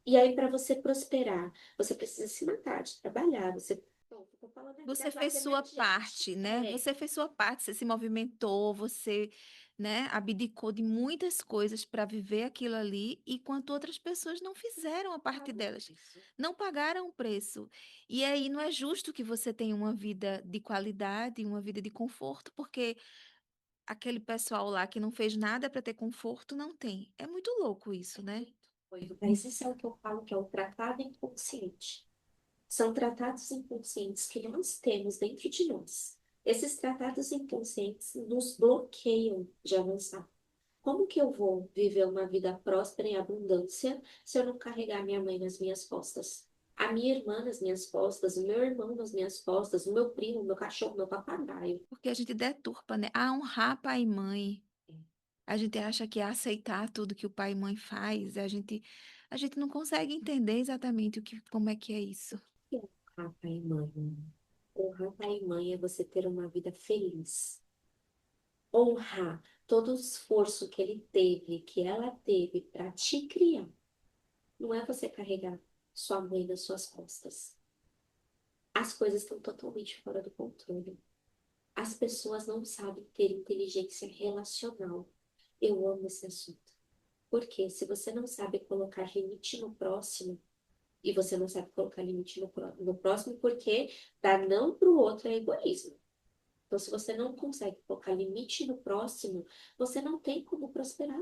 e aí para você prosperar, você precisa se matar, de trabalhar, você. Bom, eu tô falando aqui da Você fez classe sua emergente. parte, né? Você fez sua parte, você se movimentou, você, né, abdicou de muitas coisas para viver aquilo ali, enquanto outras pessoas não fizeram a parte Paga o delas, preço. não pagaram o preço. E aí não é justo que você tenha uma vida de qualidade, uma vida de conforto, porque aquele pessoal lá que não fez nada para ter conforto não tem. É muito louco isso, né? Muito. Mas isso é o que eu falo que é o tratado inconsciente. São tratados inconscientes que nós temos dentro de nós. Esses tratados inconscientes nos bloqueiam de avançar. Como que eu vou viver uma vida próspera em abundância se eu não carregar minha mãe nas minhas costas? A minha irmã nas minhas costas, o meu irmão nas minhas costas, o meu primo, o meu cachorro, o meu papagaio. Porque a gente deturpa, né? Ah, honrar pai e mãe. A gente acha que é aceitar tudo que o pai e mãe faz, a gente não consegue entender exatamente como é que é isso. E honrar pai e mãe? Honrar pai e mãe é você ter uma vida feliz. Honrar todo o esforço que ele teve, que ela teve para te criar. Não é você carregar sua mãe nas suas costas. As coisas estão totalmente fora do controle. As pessoas não sabem ter inteligência relacional. Eu amo esse assunto. Porque se você não sabe colocar limite no próximo, e você não sabe colocar limite no próximo, porque dar não para o outro é egoísmo. Então, se você não consegue colocar limite no próximo, você não tem como prosperar.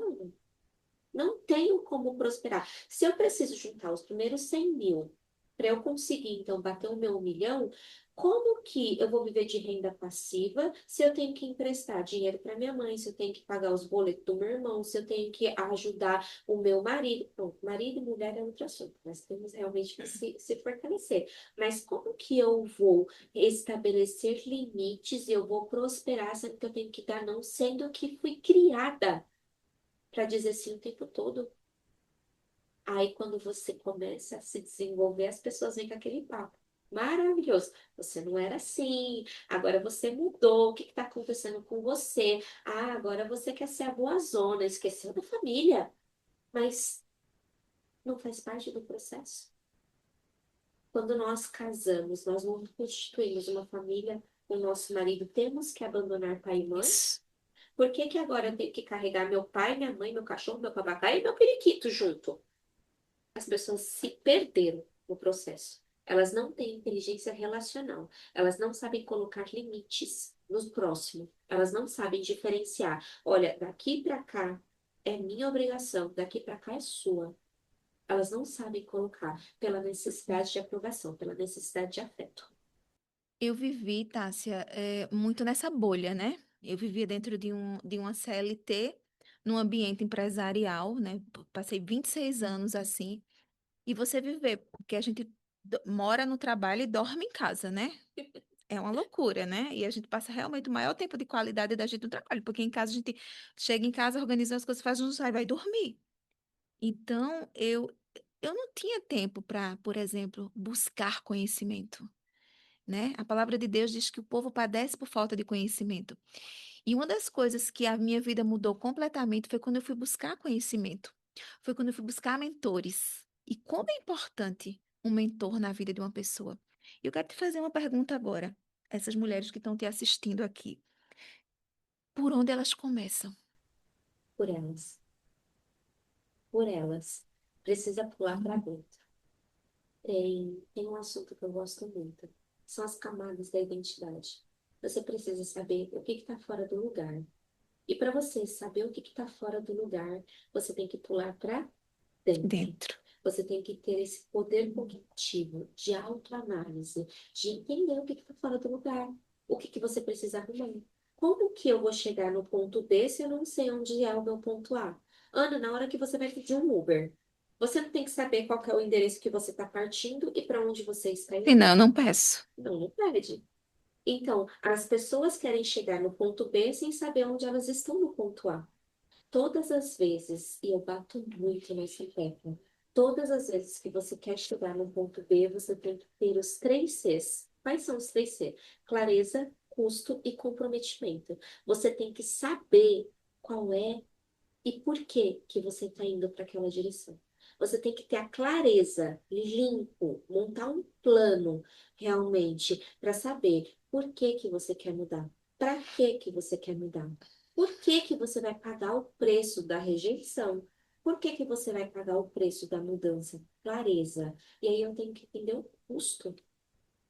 Não tenho como prosperar. Se eu preciso juntar os primeiros 100 mil para eu conseguir, então, bater o meu 1 milhão, como que eu vou viver de renda passiva se eu tenho que emprestar dinheiro para minha mãe, se eu tenho que pagar os boletos do meu irmão, se eu tenho que ajudar o meu marido? Pronto, marido e mulher é outro assunto, nós temos realmente que se fortalecer. Mas como que eu vou estabelecer limites e eu vou prosperar, sendo que eu tenho que dar não, sendo que fui criada para dizer sim o tempo todo? Aí, quando você começa a se desenvolver, as pessoas vêm com aquele papo. Maravilhoso. Você não era assim. Agora você mudou. O que está acontecendo com você? Ah, agora você quer ser a boazona. Esqueceu da família. Mas não faz parte do processo. Quando nós casamos, nós não constituímos uma família com o nosso marido. Temos que abandonar pai e mãe. Isso. Por que que agora eu tenho que carregar meu pai, minha mãe, meu cachorro, meu papagaio e meu periquito junto? As pessoas se perderam no processo. Elas não têm inteligência relacional. Elas não sabem colocar limites no próximo. Elas não sabem diferenciar. Olha, daqui para cá é minha obrigação, daqui para cá é sua. Elas não sabem colocar pela necessidade de aprovação, pela necessidade de afeto. Eu vivi, Tássia, muito nessa bolha, né? Eu vivia dentro de uma CLT, num ambiente empresarial, né? Passei 26 anos assim. E você viver, porque a gente mora no trabalho e dorme em casa, né? É uma loucura, né? E a gente passa realmente o maior tempo de qualidade da gente no trabalho, porque em casa a gente chega em casa, organiza as coisas, faz um sai, vai dormir. Então, eu não tinha tempo para, por exemplo, buscar conhecimento, né? A palavra de Deus diz que o povo padece por falta de conhecimento. E uma das coisas que a minha vida mudou completamente foi quando eu fui buscar conhecimento. Foi quando eu fui buscar mentores. E como é importante um mentor na vida de uma pessoa. E eu quero te fazer uma pergunta agora. Essas mulheres que estão te assistindo aqui, por onde elas começam? Por elas. Por elas. Precisa pular para dentro. Tem um assunto que eu gosto muito. São as camadas da identidade. Você precisa saber o que está fora do lugar. E para você saber o que está fora do lugar, você tem que pular para dentro. Dentro. Você tem que ter esse poder cognitivo de autoanálise, de entender o que está fora do lugar, o que você precisa arrumar. Como que eu vou chegar no ponto B se eu não sei onde é o meu ponto A? Ana, na hora que você vai pedir um Uber, você não tem que saber qual que é o endereço que você está partindo e para onde você está E indo? não, não peço. Não, não pede. Então, as pessoas querem chegar no ponto B sem saber onde elas estão no ponto A. Todas as vezes, e eu bato muito nessa tecla, todas as vezes que você quer chegar no ponto B, você tem que ter os 3 Cs. Quais são os 3 C? Clareza, custo e comprometimento. Você tem que saber qual é e por que que você está indo para aquela direção. Você tem que ter a clareza, limpo, montar um plano realmente para saber por que que você quer mudar. Para que que você quer mudar? Por que que você vai pagar o preço da rejeição? Por que que você vai pagar o preço da mudança? Clareza. E aí eu tenho que entender o custo.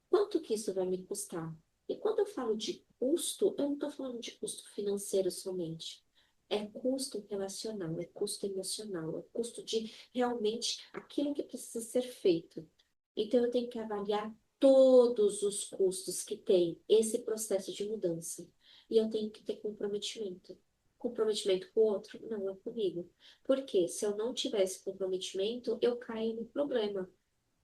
Quanto que isso vai me custar? E quando eu falo de custo, eu não estou falando de custo financeiro somente. É custo relacional, é custo emocional, é custo de realmente aquilo que precisa ser feito. Então, eu tenho que avaliar todos os custos que tem esse processo de mudança. E eu tenho que ter comprometimento. Comprometimento com o outro? Não, é comigo. Porque se eu não tivesse comprometimento, eu caio no problema.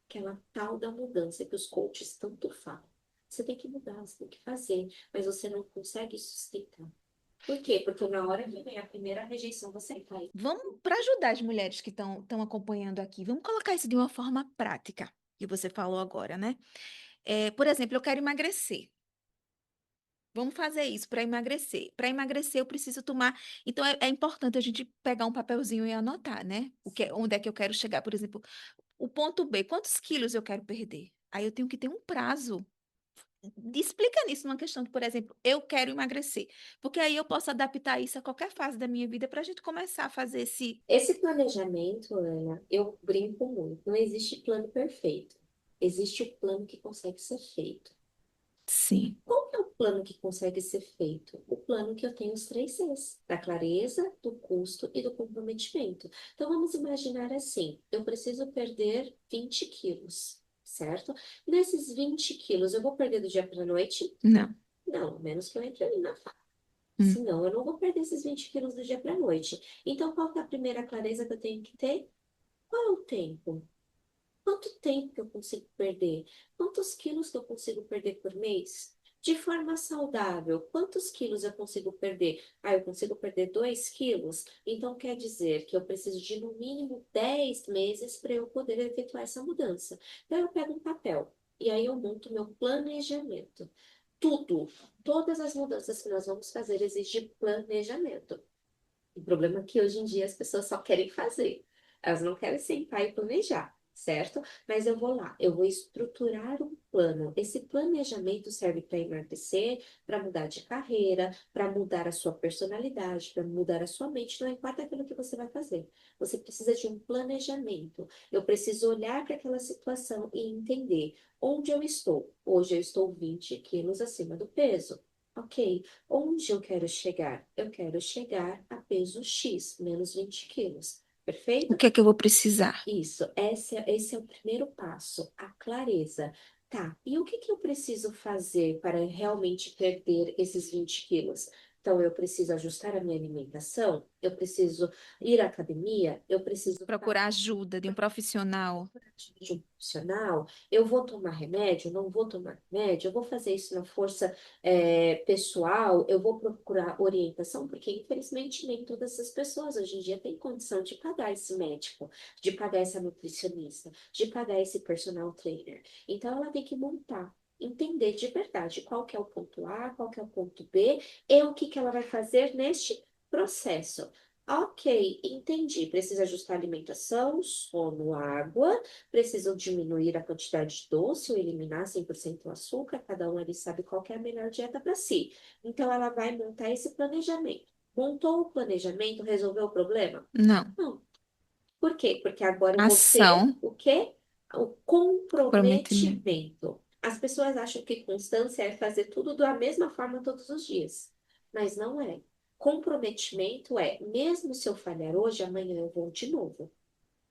Aquela tal da mudança que os coaches tanto falam. Você tem que mudar, você tem que fazer, mas você não consegue sustentar. Por quê? Porque na hora que vem a primeira rejeição, você cai. Vamos, para ajudar as mulheres que estão acompanhando aqui, vamos colocar isso de uma forma prática, que você falou agora, né? Por exemplo, eu quero emagrecer. Vamos fazer isso para emagrecer. Para emagrecer, eu preciso tomar. Então, é importante a gente pegar um papelzinho e anotar, né? Onde é que eu quero chegar, por exemplo, o ponto B, quantos quilos eu quero perder? Aí eu tenho que ter um prazo. Explica nisso numa questão de, por exemplo, eu quero emagrecer. Porque aí eu posso adaptar isso a qualquer fase da minha vida para a gente começar a fazer esse. Esse planejamento, Ana, eu brinco muito. Não existe plano perfeito. Existe o plano que consegue ser feito. Sim. Qual que é o plano que consegue ser feito? O plano que eu tenho os três Cs, da clareza, do custo e do comprometimento. Então, vamos imaginar assim, eu preciso perder 20 quilos, certo? Nesses 20 quilos, eu vou perder do dia para a noite? Não. Não, a menos que eu entre ali na fase. Hum. Senão, eu não vou perder esses 20 quilos do dia para a noite. Então, qual que é a primeira clareza que eu tenho que ter? Qual é o tempo? Quanto tempo que eu consigo perder? Quantos quilos que eu consigo perder por mês? De forma saudável, quantos quilos eu consigo perder? Ah, eu consigo perder 2 quilos? Então quer dizer que eu preciso de no mínimo 10 meses para eu poder efetuar essa mudança. Então eu pego um papel e aí eu monto meu planejamento. Tudo, todas as mudanças que nós vamos fazer exigem planejamento. O problema é que hoje em dia as pessoas só querem fazer. Elas não querem sentar e planejar, certo? Mas eu vou lá, eu vou estruturar um plano. Esse planejamento serve para emagrecer, para mudar de carreira, para mudar a sua personalidade, para mudar a sua mente. Não importa aquilo que você vai fazer. Você precisa de um planejamento. Eu preciso olhar para aquela situação e entender onde eu estou. Hoje eu estou 20 quilos acima do peso. Ok, onde eu quero chegar? Eu quero chegar a peso X, menos 20 quilos. O Perfeito? que é que eu vou precisar? Isso, esse é o primeiro passo, a clareza. Tá, e o que que eu preciso fazer para realmente perder esses 20 quilos? Então, eu preciso ajustar a minha alimentação, eu preciso ir à academia, eu preciso Procurar ajuda de um profissional. de um profissional, eu vou tomar remédio, não vou tomar remédio, eu vou fazer isso na força pessoal, eu vou procurar orientação, porque infelizmente nem todas as pessoas hoje em dia têm condição de pagar esse médico, de pagar essa nutricionista, de pagar esse personal trainer. Então ela tem que montar. Entender de verdade qual que é o ponto A, qual que é o ponto B e o que que ela vai fazer neste processo. Ok, entendi. Precisa ajustar a alimentação, sono, água. Precisam diminuir a quantidade de doce ou eliminar 100% o açúcar. Cada um ali sabe qual que é a melhor dieta para si. Então, ela vai montar esse planejamento. Montou o planejamento, resolveu o problema? Não. Não. Por quê? Porque agora eu vou ter Ação, o quê? O comprometimento. comprometimento. As pessoas acham que constância é fazer tudo da mesma forma todos os dias, mas não é. Comprometimento é, mesmo se eu falhar hoje, amanhã eu vou de novo.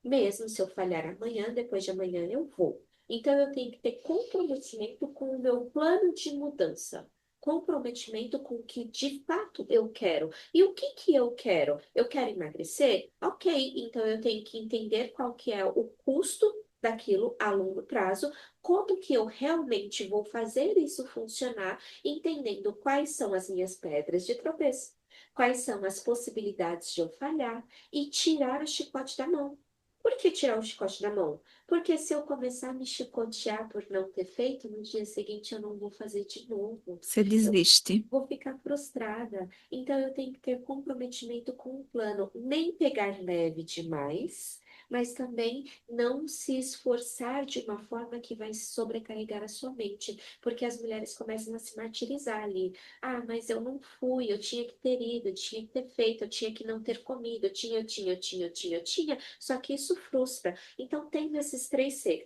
Mesmo se eu falhar amanhã, depois de amanhã eu vou. Então, eu tenho que ter comprometimento com o meu plano de mudança. Comprometimento com o que de fato eu quero. E o que que eu quero? Eu quero emagrecer? Ok, então eu tenho que entender qual que é o custo daquilo a longo prazo, como que eu realmente vou fazer isso funcionar, entendendo quais são as minhas pedras de tropeço, quais são as possibilidades de eu falhar e tirar o chicote da mão. Por que tirar o chicote da mão? Porque se eu começar a me chicotear por não ter feito, no dia seguinte eu não vou fazer de novo. Você Eu desiste. vou ficar frustrada. Então eu tenho que ter comprometimento com o plano, nem pegar leve demais, mas também não se esforçar de uma forma que vai sobrecarregar a sua mente, porque as mulheres começam a se martirizar ali. Ah, mas eu não fui, eu tinha que ter ido, eu tinha que ter feito, eu tinha que não ter comido, eu tinha. Só que isso frustra. Então, tendo esses três C,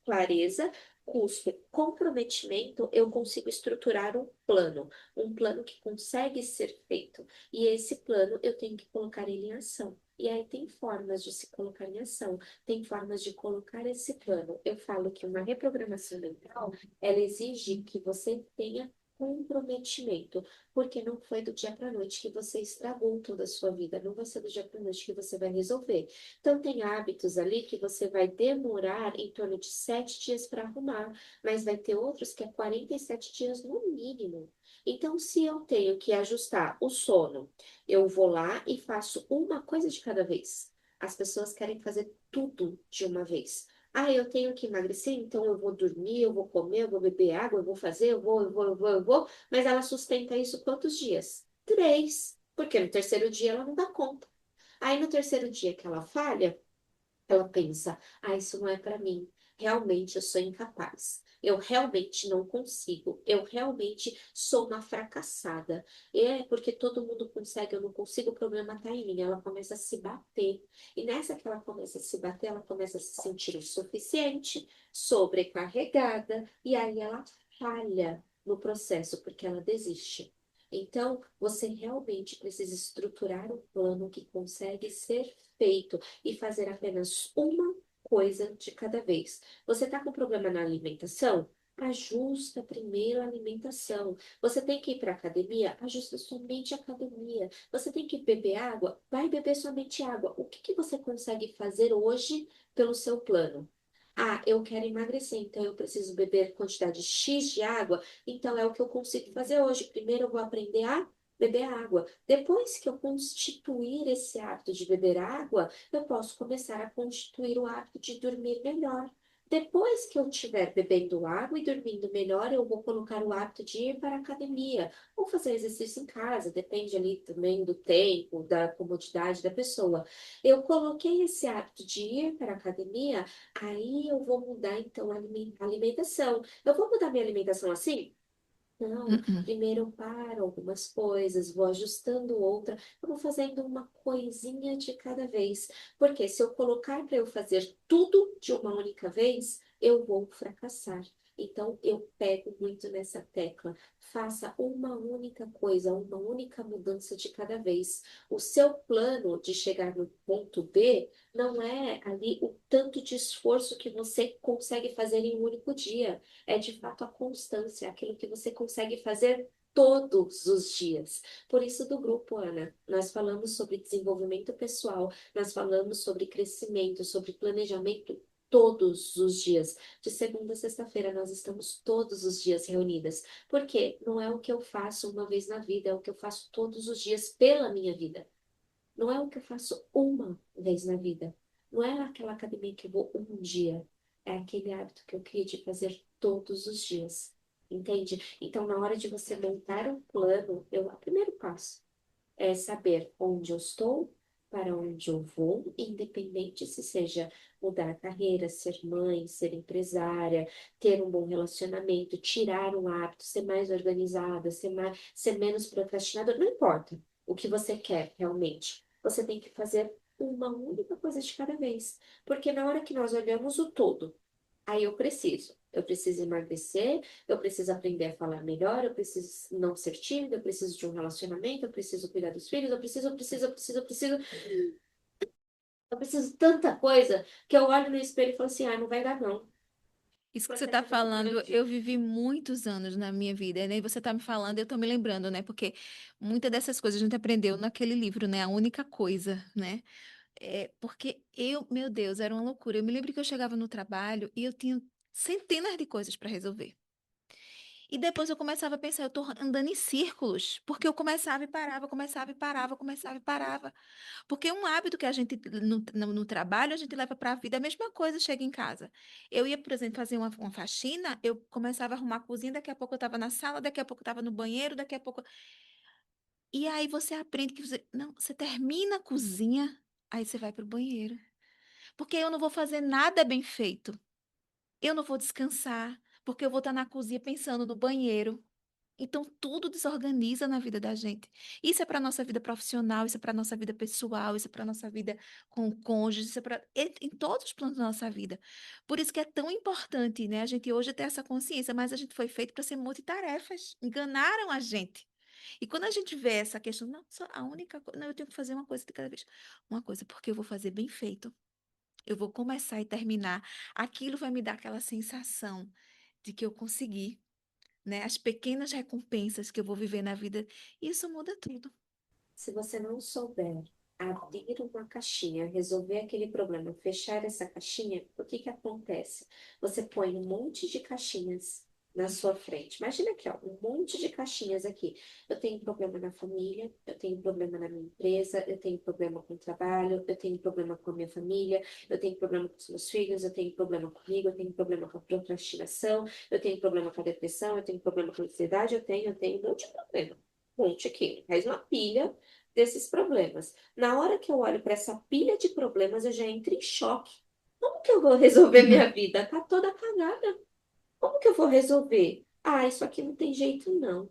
clareza, custo, comprometimento, eu consigo estruturar um plano que consegue ser feito. E esse plano eu tenho que colocar ele em ação. E aí tem formas de se colocar em ação, tem formas de colocar esse plano. Eu falo que uma reprogramação mental, ela exige que você tenha comprometimento, porque não foi do dia para a noite que você estragou toda a sua vida, não vai ser do dia para a noite que você vai resolver. Então, tem hábitos ali que você vai demorar em torno de 7 dias para arrumar, mas vai ter outros que é 47 dias no mínimo. Então, se eu tenho que ajustar o sono, eu vou lá e faço uma coisa de cada vez. As pessoas querem fazer tudo de uma vez. Ah, eu tenho que emagrecer, então eu vou dormir, eu vou comer, eu vou beber água, eu vou fazer, eu vou. Mas ela sustenta isso quantos dias? 3. Porque no terceiro dia ela não dá conta. Aí no terceiro dia que ela falha, ela pensa: ah, isso não é para mim. Realmente eu sou incapaz. Eu realmente não consigo. Eu realmente sou uma fracassada. E é porque todo mundo consegue, eu não consigo, o problema está em mim. Ela começa a se bater. E nessa que ela começa a se bater, ela começa a se sentir insuficiente, sobrecarregada, e aí ela falha. no processo, porque ela desiste. Então, você realmente precisa estruturar um plano que consegue ser feito e fazer apenas uma coisa de cada vez. Você está com problema na alimentação? Ajusta primeiro a alimentação. Você tem que ir para a academia? Ajusta somente a academia. Você tem que beber água? Vai beber somente água. O que que você consegue fazer hoje pelo seu plano? Ah, eu quero emagrecer, então eu preciso beber quantidade X de água. Então é o que eu consigo fazer hoje. Primeiro eu vou aprender a beber água. Depois que eu constituir esse hábito de beber água, eu posso começar a constituir o hábito de dormir melhor. Depois que eu estiver bebendo água e dormindo melhor, eu vou colocar o hábito de ir para a academia ou fazer exercício em casa, depende ali também do tempo, da comodidade da pessoa. Eu coloquei esse hábito de ir para a academia, aí eu vou mudar então a alimentação. Eu vou mudar minha alimentação assim? Não, Uh-uh. primeiro eu paro algumas coisas, vou ajustando outra, eu vou fazendo uma coisinha de cada vez. Porque se eu colocar para eu fazer tudo de uma única vez, eu vou fracassar. Então eu pego muito nessa tecla. Faça uma única coisa, uma única mudança de cada vez. O seu plano de chegar no ponto B não é ali o tanto de esforço que você consegue fazer em um único dia. É de fato a constância, aquilo que você consegue fazer todos os dias. Por isso, do grupo, Ana, nós falamos sobre desenvolvimento pessoal, nós falamos sobre crescimento, sobre planejamento todos os dias. De segunda a sexta-feira, nós estamos todos os dias reunidas. Porque não é o que eu faço uma vez na vida, é o que eu faço todos os dias pela minha vida. Não é o que eu faço uma vez na vida. Não é aquela academia que eu vou um dia. É aquele hábito que eu queria de fazer todos os dias. Entende? Então, na hora de você montar um plano, o primeiro passo é saber onde eu estou, para onde eu vou, independente se seja mudar a carreira, ser mãe, ser empresária, ter um bom relacionamento, tirar um hábito, ser mais organizada, ser menos procrastinadora, não importa o que você quer realmente. Você tem que fazer uma única coisa de cada vez. Porque na hora que nós olhamos o todo, aí eu preciso. Eu preciso emagrecer, eu preciso aprender a falar melhor, eu preciso não ser tímida, eu preciso de um relacionamento, eu preciso cuidar dos filhos, eu preciso tanta coisa que eu olho no espelho e falo assim, ah, não vai dar não. Isso que você Porque está é muito falando, grande. eu vivi muitos anos na minha vida, né? E você está me falando, eu estou me lembrando, né? Porque muitas dessas coisas a gente aprendeu naquele livro, né? A única coisa, né? Porque meu Deus, era uma loucura. Eu me lembro que eu chegava no trabalho e eu tinha centenas de coisas para resolver. E depois eu começava a pensar, eu tô andando em círculos, porque eu começava e parava, começava e parava, começava e parava. Porque é um hábito que a gente, no trabalho, a gente leva para a vida, a mesma coisa chega em casa. Eu ia, por exemplo, fazer uma faxina, eu começava a arrumar a cozinha, daqui a pouco eu estava na sala, daqui a pouco eu estava no banheiro, daqui a pouco. E aí você aprende que você. Não, você termina a cozinha, aí você vai para o banheiro. Porque eu não vou fazer nada bem feito. Eu não vou descansar, porque eu vou estar na cozinha pensando no banheiro. Então, tudo desorganiza na vida da gente. Isso é para nossa vida profissional, isso é para nossa vida pessoal, isso é para nossa vida com o cônjuge, isso é para em todos os planos da nossa vida. Por isso que é tão importante, né, a gente hoje ter essa consciência, mas a gente foi feito para ser multitarefas. Enganaram a gente. E quando a gente vê essa questão, não, só a única coisa, não, eu tenho que fazer uma coisa de cada vez. Uma coisa, porque eu vou fazer bem feito. Eu vou começar e terminar. Aquilo vai me dar aquela sensação de que eu consegui, né? As pequenas recompensas que eu vou viver na vida, isso muda tudo. Se você não souber abrir uma caixinha, resolver aquele problema, fechar essa caixinha, o que que acontece? Você põe um monte de caixinhas na sua frente. Imagina aqui, ó, um monte de caixinhas aqui. Eu tenho problema na família, eu tenho problema na minha empresa, eu tenho problema com o trabalho, eu tenho problema com a minha família, eu tenho problema com os meus filhos, eu tenho problema comigo, eu tenho problema com a procrastinação, eu tenho problema com a depressão, eu tenho problema com a ansiedade, eu tenho um monte de problema. Um monte aqui. Faz uma pilha desses problemas. Na hora que eu olho para essa pilha de problemas, eu já entro em choque. Como que eu vou resolver Uhum. minha vida? Tá toda cagada. Como que eu vou resolver? Ah, isso aqui não tem jeito, não.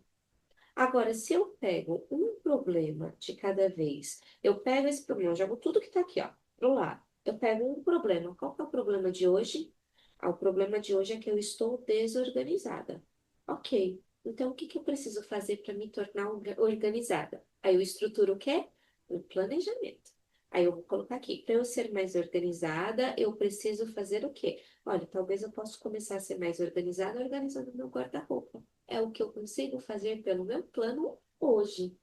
Agora, se eu pego um problema de cada vez, eu pego esse problema, eu jogo tudo que tá aqui, ó, pro lado. Eu pego um problema. Qual que é o problema de hoje? Ah, o problema de hoje é que eu estou desorganizada. Ok. Então, o que que eu preciso fazer para me tornar organizada? Aí eu estruturo o quê? O planejamento. Aí eu vou colocar aqui, para eu ser mais organizada, eu preciso fazer o quê? Olha, talvez eu possa começar a ser mais organizada organizando meu guarda-roupa. É o que eu consigo fazer pelo meu plano hoje.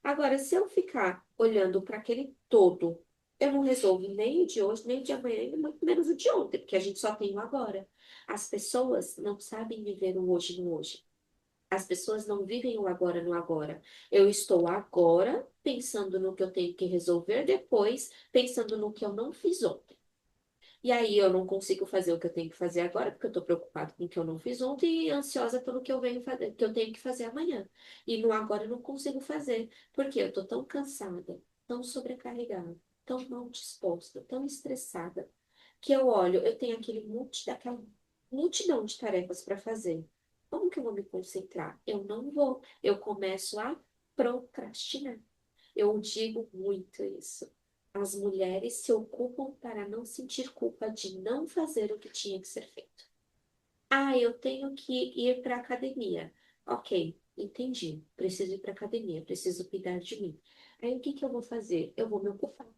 Agora, se eu ficar olhando para aquele todo, eu não resolvo nem o de hoje, nem o de amanhã, e muito menos o de ontem, porque a gente só tem o agora. As pessoas não sabem viver o hoje no hoje. As pessoas não vivem o agora no agora. Eu estou agora pensando no que eu tenho que resolver depois, pensando no que eu não fiz ontem. E aí eu não consigo fazer o que eu tenho que fazer agora, porque eu estou preocupado com o que eu não fiz ontem e ansiosa pelo que eu venho fazer, que eu tenho que fazer amanhã. E no agora eu não consigo fazer, porque eu estou tão cansada, tão sobrecarregada, tão mal disposta, tão estressada, que eu olho, eu tenho daquela multidão de tarefas para fazer. Como que eu vou me concentrar? Eu não vou. Eu começo a procrastinar. Eu digo muito isso. As mulheres se ocupam para não sentir culpa de não fazer o que tinha que ser feito. Ah, eu tenho que ir para a academia. Ok, entendi. Preciso ir para a academia, preciso cuidar de mim. Aí o que que eu vou fazer? Eu vou me ocupar.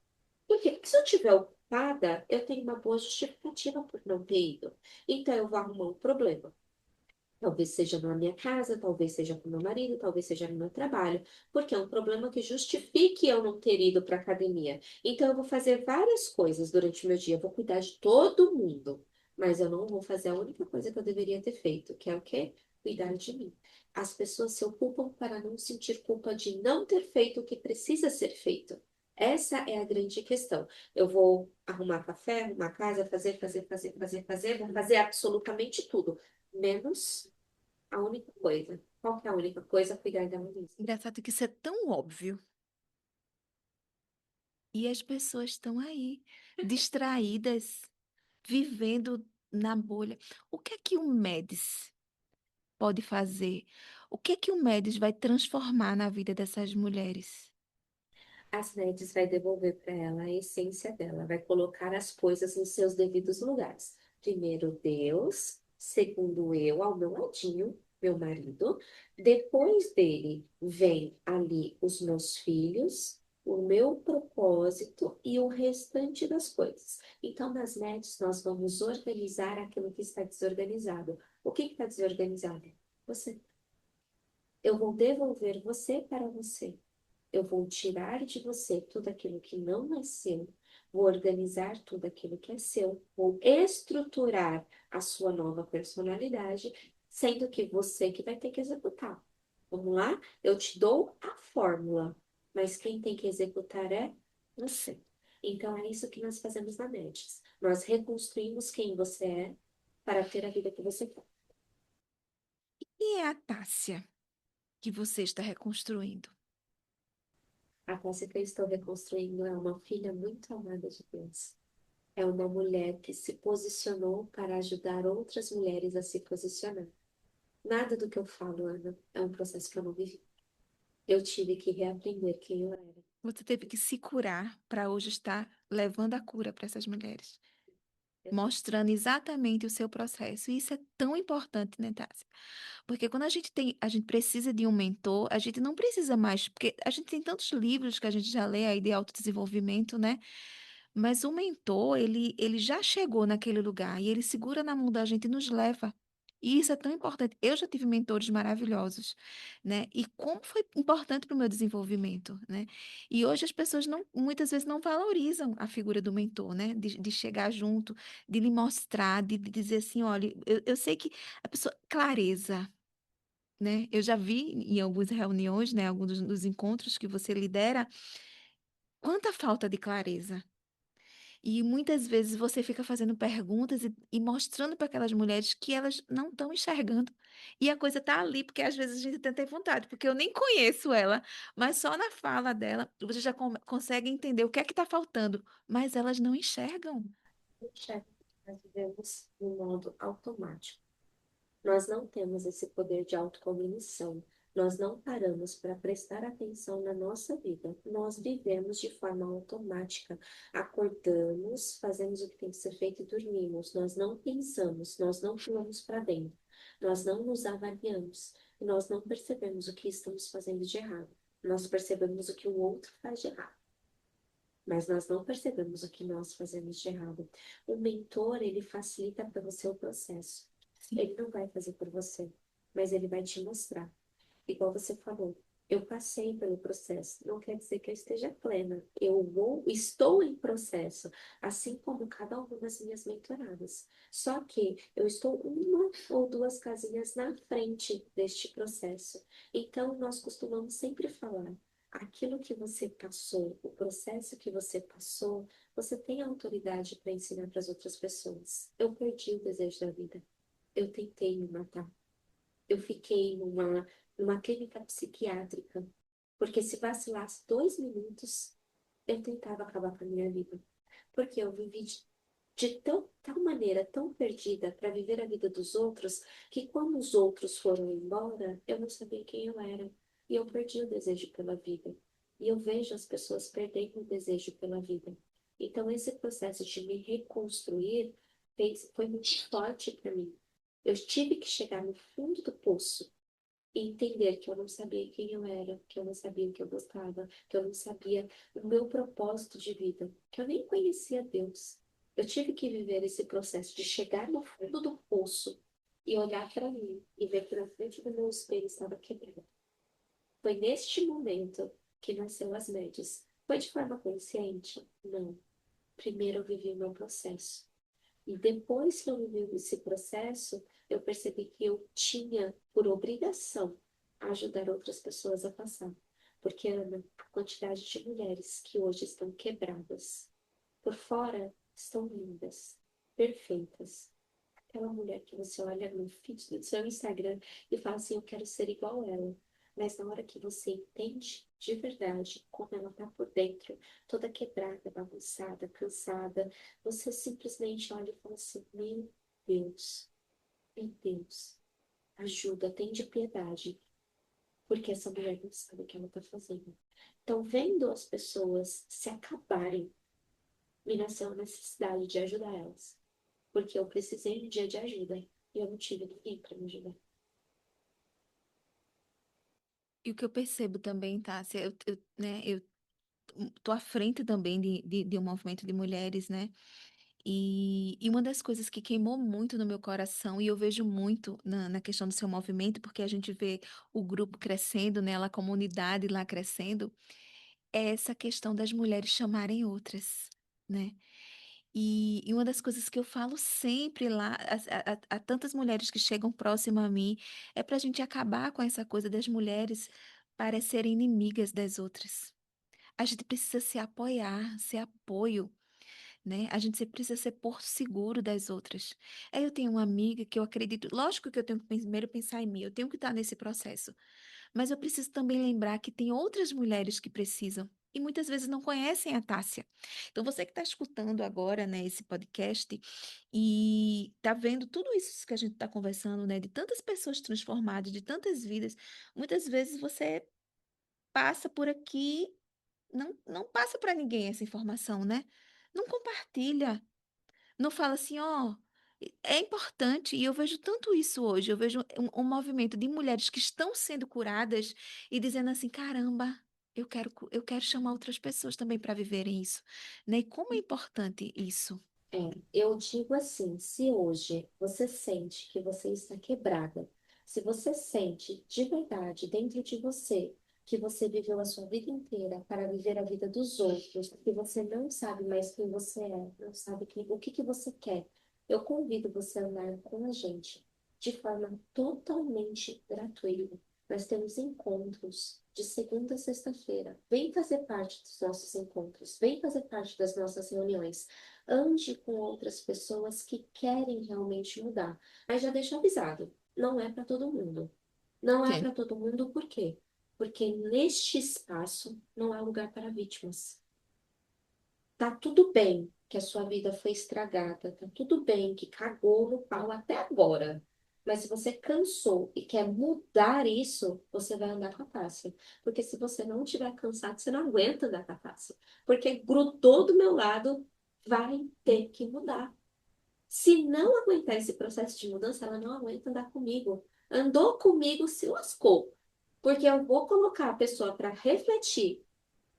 Por quê? Porque se eu estiver ocupada, eu tenho uma boa justificativa por não ter ido. Então eu vou arrumar um problema. Talvez seja na minha casa, talvez seja com meu marido, talvez seja no meu trabalho, porque é um problema que justifique eu não ter ido para academia. Então, eu vou fazer várias coisas durante o meu dia, eu vou cuidar de todo mundo, mas eu não vou fazer a única coisa que eu deveria ter feito, que é o quê? Cuidar de mim. As pessoas se ocupam para não sentir culpa de não ter feito o que precisa ser feito. Essa é a grande questão. Eu vou arrumar café, arrumar casa, vou fazer absolutamente tudo menos a única coisa. Qual que é a única coisa? Cuidar da Melissa. Engraçado que isso é tão óbvio. E as pessoas estão aí, distraídas, vivendo na bolha. O que é que o Médici pode fazer? O que é que o Médici vai transformar na vida dessas mulheres? As Nedes vai devolver para ela a essência dela, vai colocar as coisas nos seus devidos lugares. Primeiro Deus, segundo eu, ao meu ladinho, meu marido. Depois dele vem ali os meus filhos, o meu propósito e o restante das coisas. Então, nas Nedes, nós vamos organizar aquilo que está desorganizado. O que está desorganizado? Você. Eu vou devolver você para você. Eu vou tirar de você tudo aquilo que não é seu, vou organizar tudo aquilo que é seu, vou estruturar a sua nova personalidade, sendo que você que vai ter que executar. Vamos lá? Eu te dou a fórmula, mas quem tem que executar é você. Então é isso que nós fazemos na MEDIS. Nós reconstruímos quem você é para ter a vida que você quer. E é a Tássia que você está reconstruindo? A classe que eu estou reconstruindo é uma filha muito amada de Deus. É uma mulher que se posicionou para ajudar outras mulheres a se posicionar. Nada do que eu falo, Ana, é um processo que eu não vivi. Eu tive que reaprender quem eu era. Você teve que se curar para hoje estar levando a cura para essas mulheres, Eu tive mostrando exatamente o seu processo. E isso é tão importante, né, Tássia? Porque quando a gente precisa de um mentor, a gente não precisa mais, porque a gente tem tantos livros que a gente já lê aí de autodesenvolvimento, né? Mas o mentor, ele já chegou naquele lugar e ele segura na mão da gente e nos leva. E isso é tão importante. Eu já tive mentores maravilhosos, né? E como foi importante para o meu desenvolvimento, né? E hoje as pessoas não, muitas vezes não valorizam a figura do mentor, né? De chegar junto, de lhe mostrar, de dizer assim, olha, eu sei que a pessoa, clareza, né? Eu já vi em algumas reuniões, né? Alguns dos encontros que você lidera, quanta falta de clareza. E muitas vezes você fica fazendo perguntas e mostrando para aquelas mulheres que elas não estão enxergando. E a coisa está ali, porque às vezes a gente tem vontade, porque eu nem conheço ela, mas só na fala dela você já consegue entender o que é que está faltando, mas elas não enxergam. um chefe que nós vivemos no modo automático. Nós não temos esse poder de autocognição. Nós não paramos para prestar atenção na nossa vida. Nós vivemos de forma automática. Acordamos, fazemos o que tem que ser feito e dormimos. Nós não pensamos, nós não pulamos para dentro. Nós não nos avaliamos. e nós não percebemos o que estamos fazendo de errado. Nós percebemos o que o outro faz de errado, mas nós não percebemos o que nós fazemos de errado. O mentor, ele facilita para você o processo. Sim. Ele não vai fazer por você, mas ele vai te mostrar. Igual você falou, eu passei pelo processo. Não quer dizer que eu esteja plena. Estou em processo, assim como cada uma das minhas mentoradas. Só que eu estou uma ou duas casinhas na frente deste processo. Então, nós costumamos sempre falar, aquilo que você passou, o processo que você passou, você tem autoridade para ensinar para as outras pessoas. Eu perdi o desejo da vida. Eu tentei me matar. Eu fiquei numa clínica psiquiátrica, porque se vacilasse 2 minutos, eu tentava acabar com a minha vida. Porque eu vivi de tal maneira, tão perdida para viver a vida dos outros, que quando os outros foram embora, eu não sabia quem eu era. E eu perdi o desejo pela vida. E eu vejo as pessoas perdendo o desejo pela vida. Então, esse processo de me reconstruir foi muito forte para mim. Eu tive que chegar no fundo do poço e entender que eu não sabia quem eu era, que eu não sabia o que eu gostava, que eu não sabia o meu propósito de vida, que eu nem conhecia Deus. Eu tive que viver esse processo de chegar no fundo do poço e olhar para mim e ver que na frente do meu espelho estava quebrado. Foi neste momento que nasceu as médias. Foi de forma consciente? Não. Primeiro eu vivi o meu processo. E depois que eu vivi esse processo, eu percebi que eu tinha, por obrigação, ajudar outras pessoas a passar. Porque, Ana, a quantidade de mulheres que hoje estão quebradas, por fora estão lindas, perfeitas. Aquela mulher que você olha no feed do seu Instagram e fala assim, eu quero ser igual a ela. Mas na hora que você entende de verdade como ela tá por dentro, toda quebrada, bagunçada, cansada, você simplesmente olha e fala assim, meu Deus, ajuda, tem de piedade, porque essa mulher não sabe o que ela tá fazendo. Então, vendo as pessoas se acabarem, me nasceu a necessidade de ajudar elas. Porque eu precisei um dia de ajuda e eu não tive ninguém para me ajudar. E o que eu percebo também, Tássia, né, eu tô à frente também de um movimento de mulheres, né? E uma das coisas que queimou muito no meu coração, e eu vejo muito na questão do seu movimento, porque a gente vê o grupo crescendo, né, a comunidade lá crescendo, é essa questão das mulheres chamarem outras, né? E uma das coisas que eu falo sempre lá, a tantas mulheres que chegam próximo a mim, é para a gente acabar com essa coisa das mulheres parecerem inimigas das outras. A gente precisa se apoiar, ser apoio, né? A gente precisa ser porto seguro das outras. Aí eu tenho uma amiga que eu acredito, lógico que eu tenho que primeiro pensar em mim, eu tenho que estar nesse processo, mas eu preciso também lembrar que tem outras mulheres que precisam. E muitas vezes não conhecem a Tássia. Então, você que está escutando agora, né, esse podcast e está vendo tudo isso que a gente está conversando, né, de tantas pessoas transformadas, de tantas vidas, muitas vezes você passa por aqui, não passa para ninguém essa informação, né? Não compartilha, não fala assim, ó, é importante, e eu vejo tanto isso hoje, eu vejo um movimento de mulheres que estão sendo curadas e dizendo assim, caramba, eu quero chamar outras pessoas também para viverem isso, né? E como é importante isso? É, eu digo assim, se hoje você sente que você está quebrada, se você sente de verdade dentro de você que você viveu a sua vida inteira para viver a vida dos outros, que você não sabe mais quem você é, não sabe o que que você quer, eu convido você a andar com a gente de forma totalmente gratuita. Nós temos encontros de segunda a sexta-feira. Vem fazer parte dos nossos encontros, vem fazer parte das nossas reuniões. Ande com outras pessoas que querem realmente mudar. Mas já deixo avisado, não é para todo mundo. Não é Sim. para todo mundo, por quê? Porque neste espaço não há lugar para vítimas. Tá tudo bem que a sua vida foi estragada, tá tudo bem que cagou no pau até agora. Mas se você cansou e quer mudar isso, você vai andar com a Tássia. Porque se você não estiver cansado, você não aguenta andar com a Tássia. Porque grudou do meu lado, vai ter que mudar. Se não aguentar esse processo de mudança, ela não aguenta andar comigo. Andou comigo, se lascou. Porque eu vou colocar a pessoa para refletir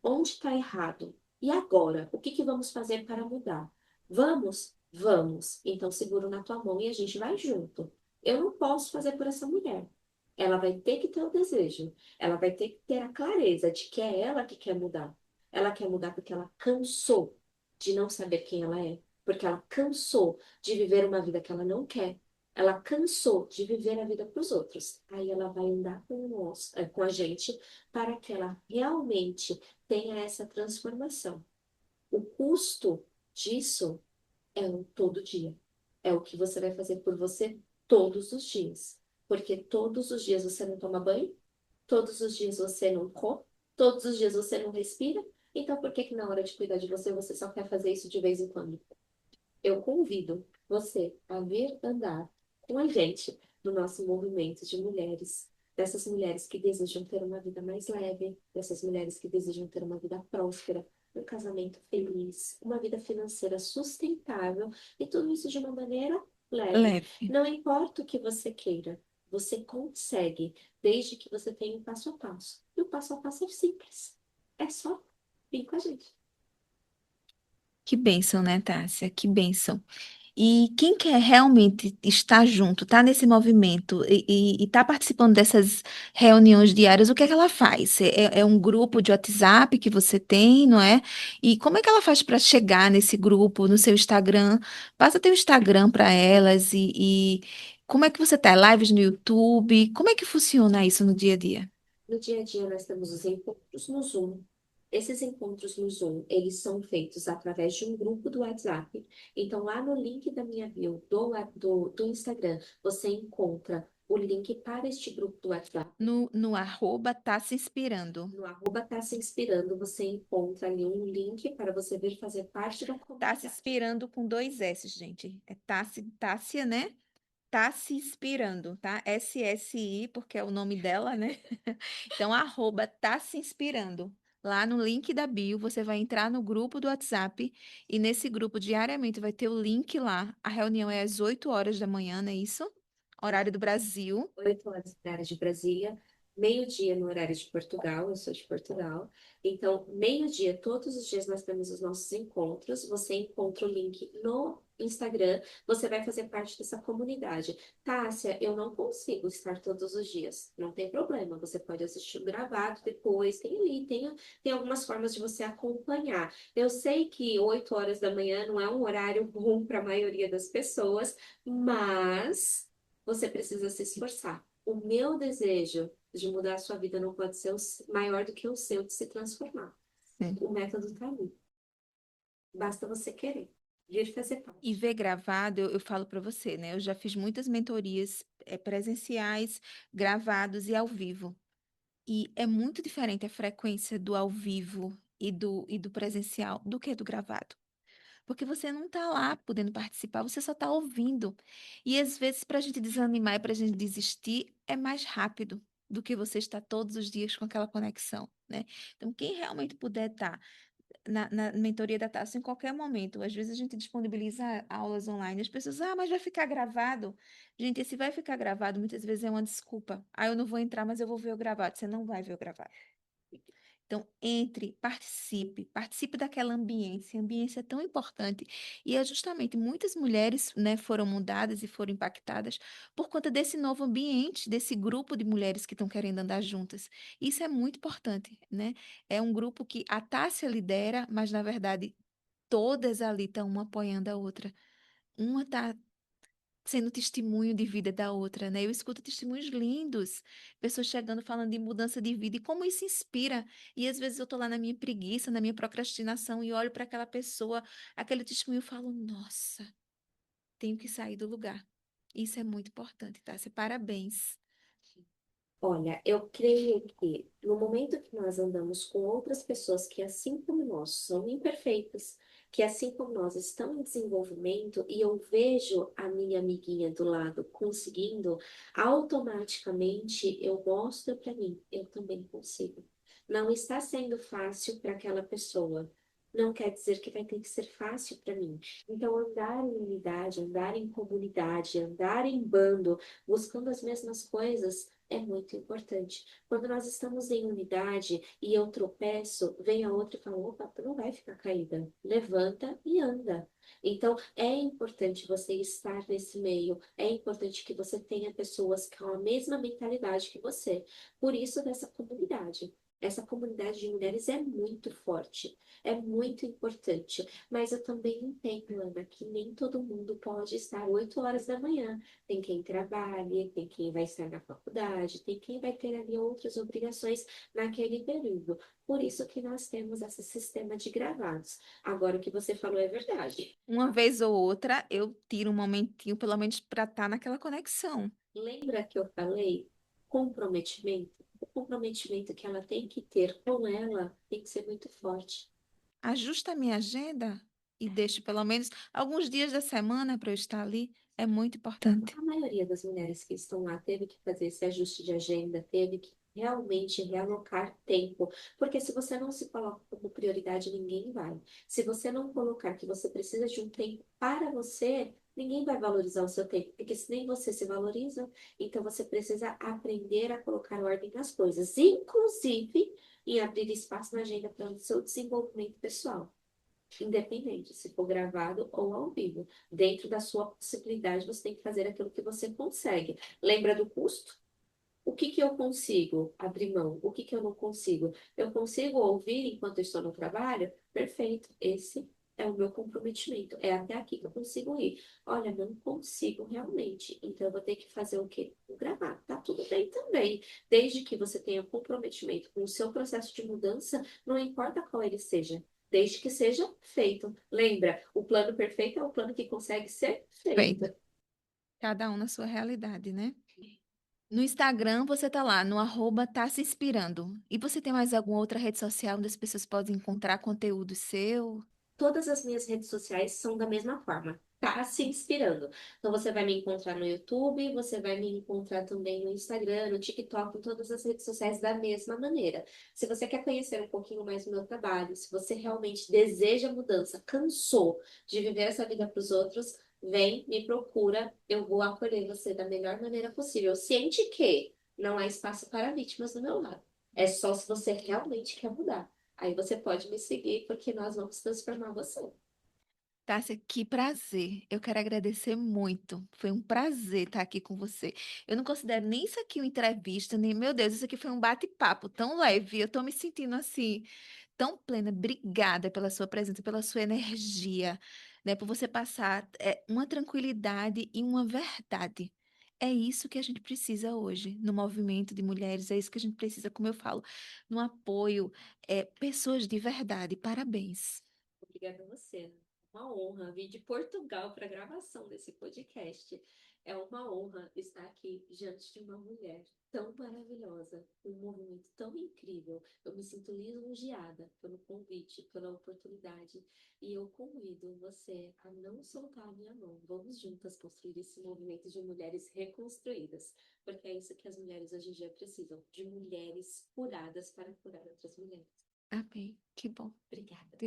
onde está errado. E agora? O que que vamos fazer para mudar? Vamos? Vamos. Então seguro na tua mão e a gente vai junto. Eu não posso fazer por essa mulher. Ela vai ter que ter o desejo. Ela vai ter que ter a clareza de que é ela que quer mudar. Ela quer mudar porque ela cansou de não saber quem ela é. Porque ela cansou de viver uma vida que ela não quer. Ela cansou de viver a vida para os outros. Aí ela vai andar com a gente para que ela realmente tenha essa transformação. O custo disso é o todo dia. É o que você vai fazer por você todos os dias. Porque todos os dias você não toma banho, todos os dias você não come, todos os dias você não respira. Então, por que que na hora de cuidar de você, você só quer fazer isso de vez em quando? Eu convido você a vir andar com a gente no nosso movimento de mulheres, dessas mulheres que desejam ter uma vida mais leve, dessas mulheres que desejam ter uma vida próspera, um casamento feliz, uma vida financeira sustentável e tudo isso de uma maneira leve. Leve. Não importa o que você queira, você consegue, desde que você tenha um passo a passo. E o passo a passo é simples. É só vir com a gente. Que bênção, né, Tássia? Que bênção. E quem quer realmente estar junto, tá nesse movimento e tá participando dessas reuniões diárias, o que é que ela faz? É um grupo de WhatsApp que você tem, não é? E como é que ela faz para chegar nesse grupo, no seu Instagram? Passa teu Instagram para elas e como é que você tá? Lives no YouTube? Como é que funciona isso no dia a dia? No dia a dia, nós temos os encontros no Zoom. Esses encontros no Zoom, eles são feitos através de um grupo do WhatsApp. Então, lá no link da minha bio do Instagram, você encontra o link para este grupo do WhatsApp. No arroba tá se inspirando. No arroba tá se inspirando, você encontra ali um link para você vir fazer parte da Tá se comunidade. inspirando com dois S, gente. É Tássia, né? Tá se inspirando, tá? SSI, porque é o nome dela, né? Então, arroba tá se inspirando. Lá no link da bio, você vai entrar no grupo do WhatsApp e nesse grupo diariamente vai ter o link lá. A reunião é às 8 horas da manhã, não é isso? Horário do Brasil. 8 horas no horário de Brasília, meio-dia no horário de Portugal, eu sou de Portugal. Então, meio-dia, todos os dias nós temos os nossos encontros. Você encontra o link no Instagram, você vai fazer parte dessa comunidade. Tássia, eu não consigo estar todos os dias. Não tem problema, você pode assistir o gravado depois, tem ali, tem algumas formas de você acompanhar. Eu sei que 8 horas da manhã não é um horário bom para a maioria das pessoas, mas você precisa se esforçar. O meu desejo de mudar a sua vida não pode ser maior do que o seu de se transformar. Sim. O método está ali. Basta você querer vir fazer E parte. ver gravado, eu falo para você, né? Eu já fiz muitas mentorias presenciais, gravados e ao vivo. E é muito diferente a frequência do ao vivo e do presencial do que do gravado. Porque você não está lá podendo participar, você só está ouvindo. E às vezes, para a gente desanimar e para a gente desistir, é mais rápido do que você estar todos os dias com aquela conexão, né? Então, quem realmente puder estar na mentoria da Taça em qualquer momento, às vezes a gente disponibiliza aulas online, as pessoas, mas vai ficar gravado. Gente, esse vai ficar gravado muitas vezes é uma desculpa. Eu não vou entrar, mas eu vou ver o gravado. Você não vai ver o gravado. Então, entre, participe daquela ambiência. A ambiência é tão importante. E é justamente muitas mulheres, né, foram mudadas e foram impactadas por conta desse novo ambiente, desse grupo de mulheres que estão querendo andar juntas. Isso é muito importante, né? É um grupo que a Tássia lidera, mas na verdade todas ali estão uma apoiando a outra. Uma está sendo testemunho de vida da outra, né? Eu escuto testemunhos lindos, pessoas chegando falando de mudança de vida e como isso inspira. E às vezes eu tô lá na minha preguiça, na minha procrastinação e olho para aquela pessoa, aquele testemunho e falo, nossa, tenho que sair do lugar. Isso é muito importante, tá? Parabéns. Olha, eu creio que no momento que nós andamos com outras pessoas que, assim como nós, são imperfeitas, que, assim como nós, estão em desenvolvimento, e eu vejo a minha amiguinha do lado conseguindo, automaticamente eu mostro para mim, eu também consigo. Não está sendo fácil para aquela pessoa. não quer dizer que vai ter que ser fácil para mim. Então, andar em unidade, andar em comunidade, andar em bando, buscando as mesmas coisas, é muito importante. Quando nós estamos em unidade e eu tropeço, vem a outra e fala: opa, tu não vai ficar caída. Levanta e anda. Então, é importante você estar nesse meio, é importante que você tenha pessoas com a mesma mentalidade que você. Por isso, dessa comunidade. Essa comunidade de mulheres é muito forte, é muito importante, mas eu também entendo, Ana, que nem todo mundo pode estar 8 horas da manhã. Tem quem trabalhe, tem quem vai estar na faculdade, tem quem vai ter ali outras obrigações naquele período. Por isso que nós temos esse sistema de gravados. Agora, o que você falou é verdade. Uma vez ou outra, eu tiro um momentinho, pelo menos, para estar naquela conexão. Lembra que eu falei comprometimento? O comprometimento que ela tem que ter com ela tem que ser muito forte. Ajusta a minha agenda e deixo pelo menos alguns dias da semana para eu estar ali. É muito importante. A maioria das mulheres que estão lá teve que fazer esse ajuste de agenda, teve que realmente realocar tempo, porque se você não se coloca como prioridade, ninguém vai. Se você não colocar que você precisa de um tempo para você, ninguém vai valorizar o seu tempo, porque se nem você se valoriza, então você precisa aprender a colocar ordem nas coisas, inclusive em abrir espaço na agenda para o seu desenvolvimento pessoal. Independente se for gravado ou ao vivo. Dentro da sua possibilidade, você tem que fazer aquilo que você consegue. Lembra do custo? O que que eu consigo abrir mão? O que que eu não consigo? Eu consigo ouvir enquanto eu estou no trabalho? Perfeito. Esse é o meu comprometimento. É até aqui que eu consigo ir. Olha, não consigo realmente. Então eu vou ter que fazer o quê? Gravar. Tá tudo bem também. Desde que você tenha comprometimento com o seu processo de mudança, não importa qual ele seja. Desde que seja feito. Lembra, o plano perfeito é o plano que consegue ser feito. Feito. Cada um na sua realidade, né? No Instagram, você tá lá, no arroba tá se inspirando. E você tem mais alguma outra rede social onde as pessoas podem encontrar conteúdo seu? Todas as minhas redes sociais são da mesma forma. Tá se inspirando. Então você vai me encontrar no YouTube, você vai me encontrar também no Instagram, no TikTok, em todas as redes sociais da mesma maneira. Se você quer conhecer um pouquinho mais do meu trabalho, se você realmente deseja mudança, cansou de viver essa vida para os outros, vem, me procura, eu vou acolher você da melhor maneira possível. Ciente que não há espaço para vítimas do meu lado. É só se você realmente quer mudar. Aí você pode me seguir, porque nós vamos transformar você. Tássia, que prazer. Eu quero agradecer muito. Foi um prazer estar aqui com você. Eu não considero nem isso aqui uma entrevista, nem, meu Deus, isso aqui foi um bate-papo tão leve. Eu tô me sentindo assim, tão plena. Obrigada pela sua presença, pela sua energia, né? Por você passar uma tranquilidade e uma verdade. É isso que a gente precisa hoje no movimento de mulheres. É isso que a gente precisa, como eu falo, no apoio, pessoas de verdade. Parabéns. Obrigada a você. Uma honra vir de Portugal para a gravação desse podcast. É uma honra estar aqui diante de uma mulher tão maravilhosa, um movimento tão incrível. Eu me sinto lisonjeada pelo convite, pela oportunidade. E eu convido você a não soltar a minha mão. Vamos juntas construir esse movimento de mulheres reconstruídas. Porque é isso que as mulheres hoje em dia precisam, de mulheres curadas para curar outras mulheres. Amém. Que bom. Obrigada.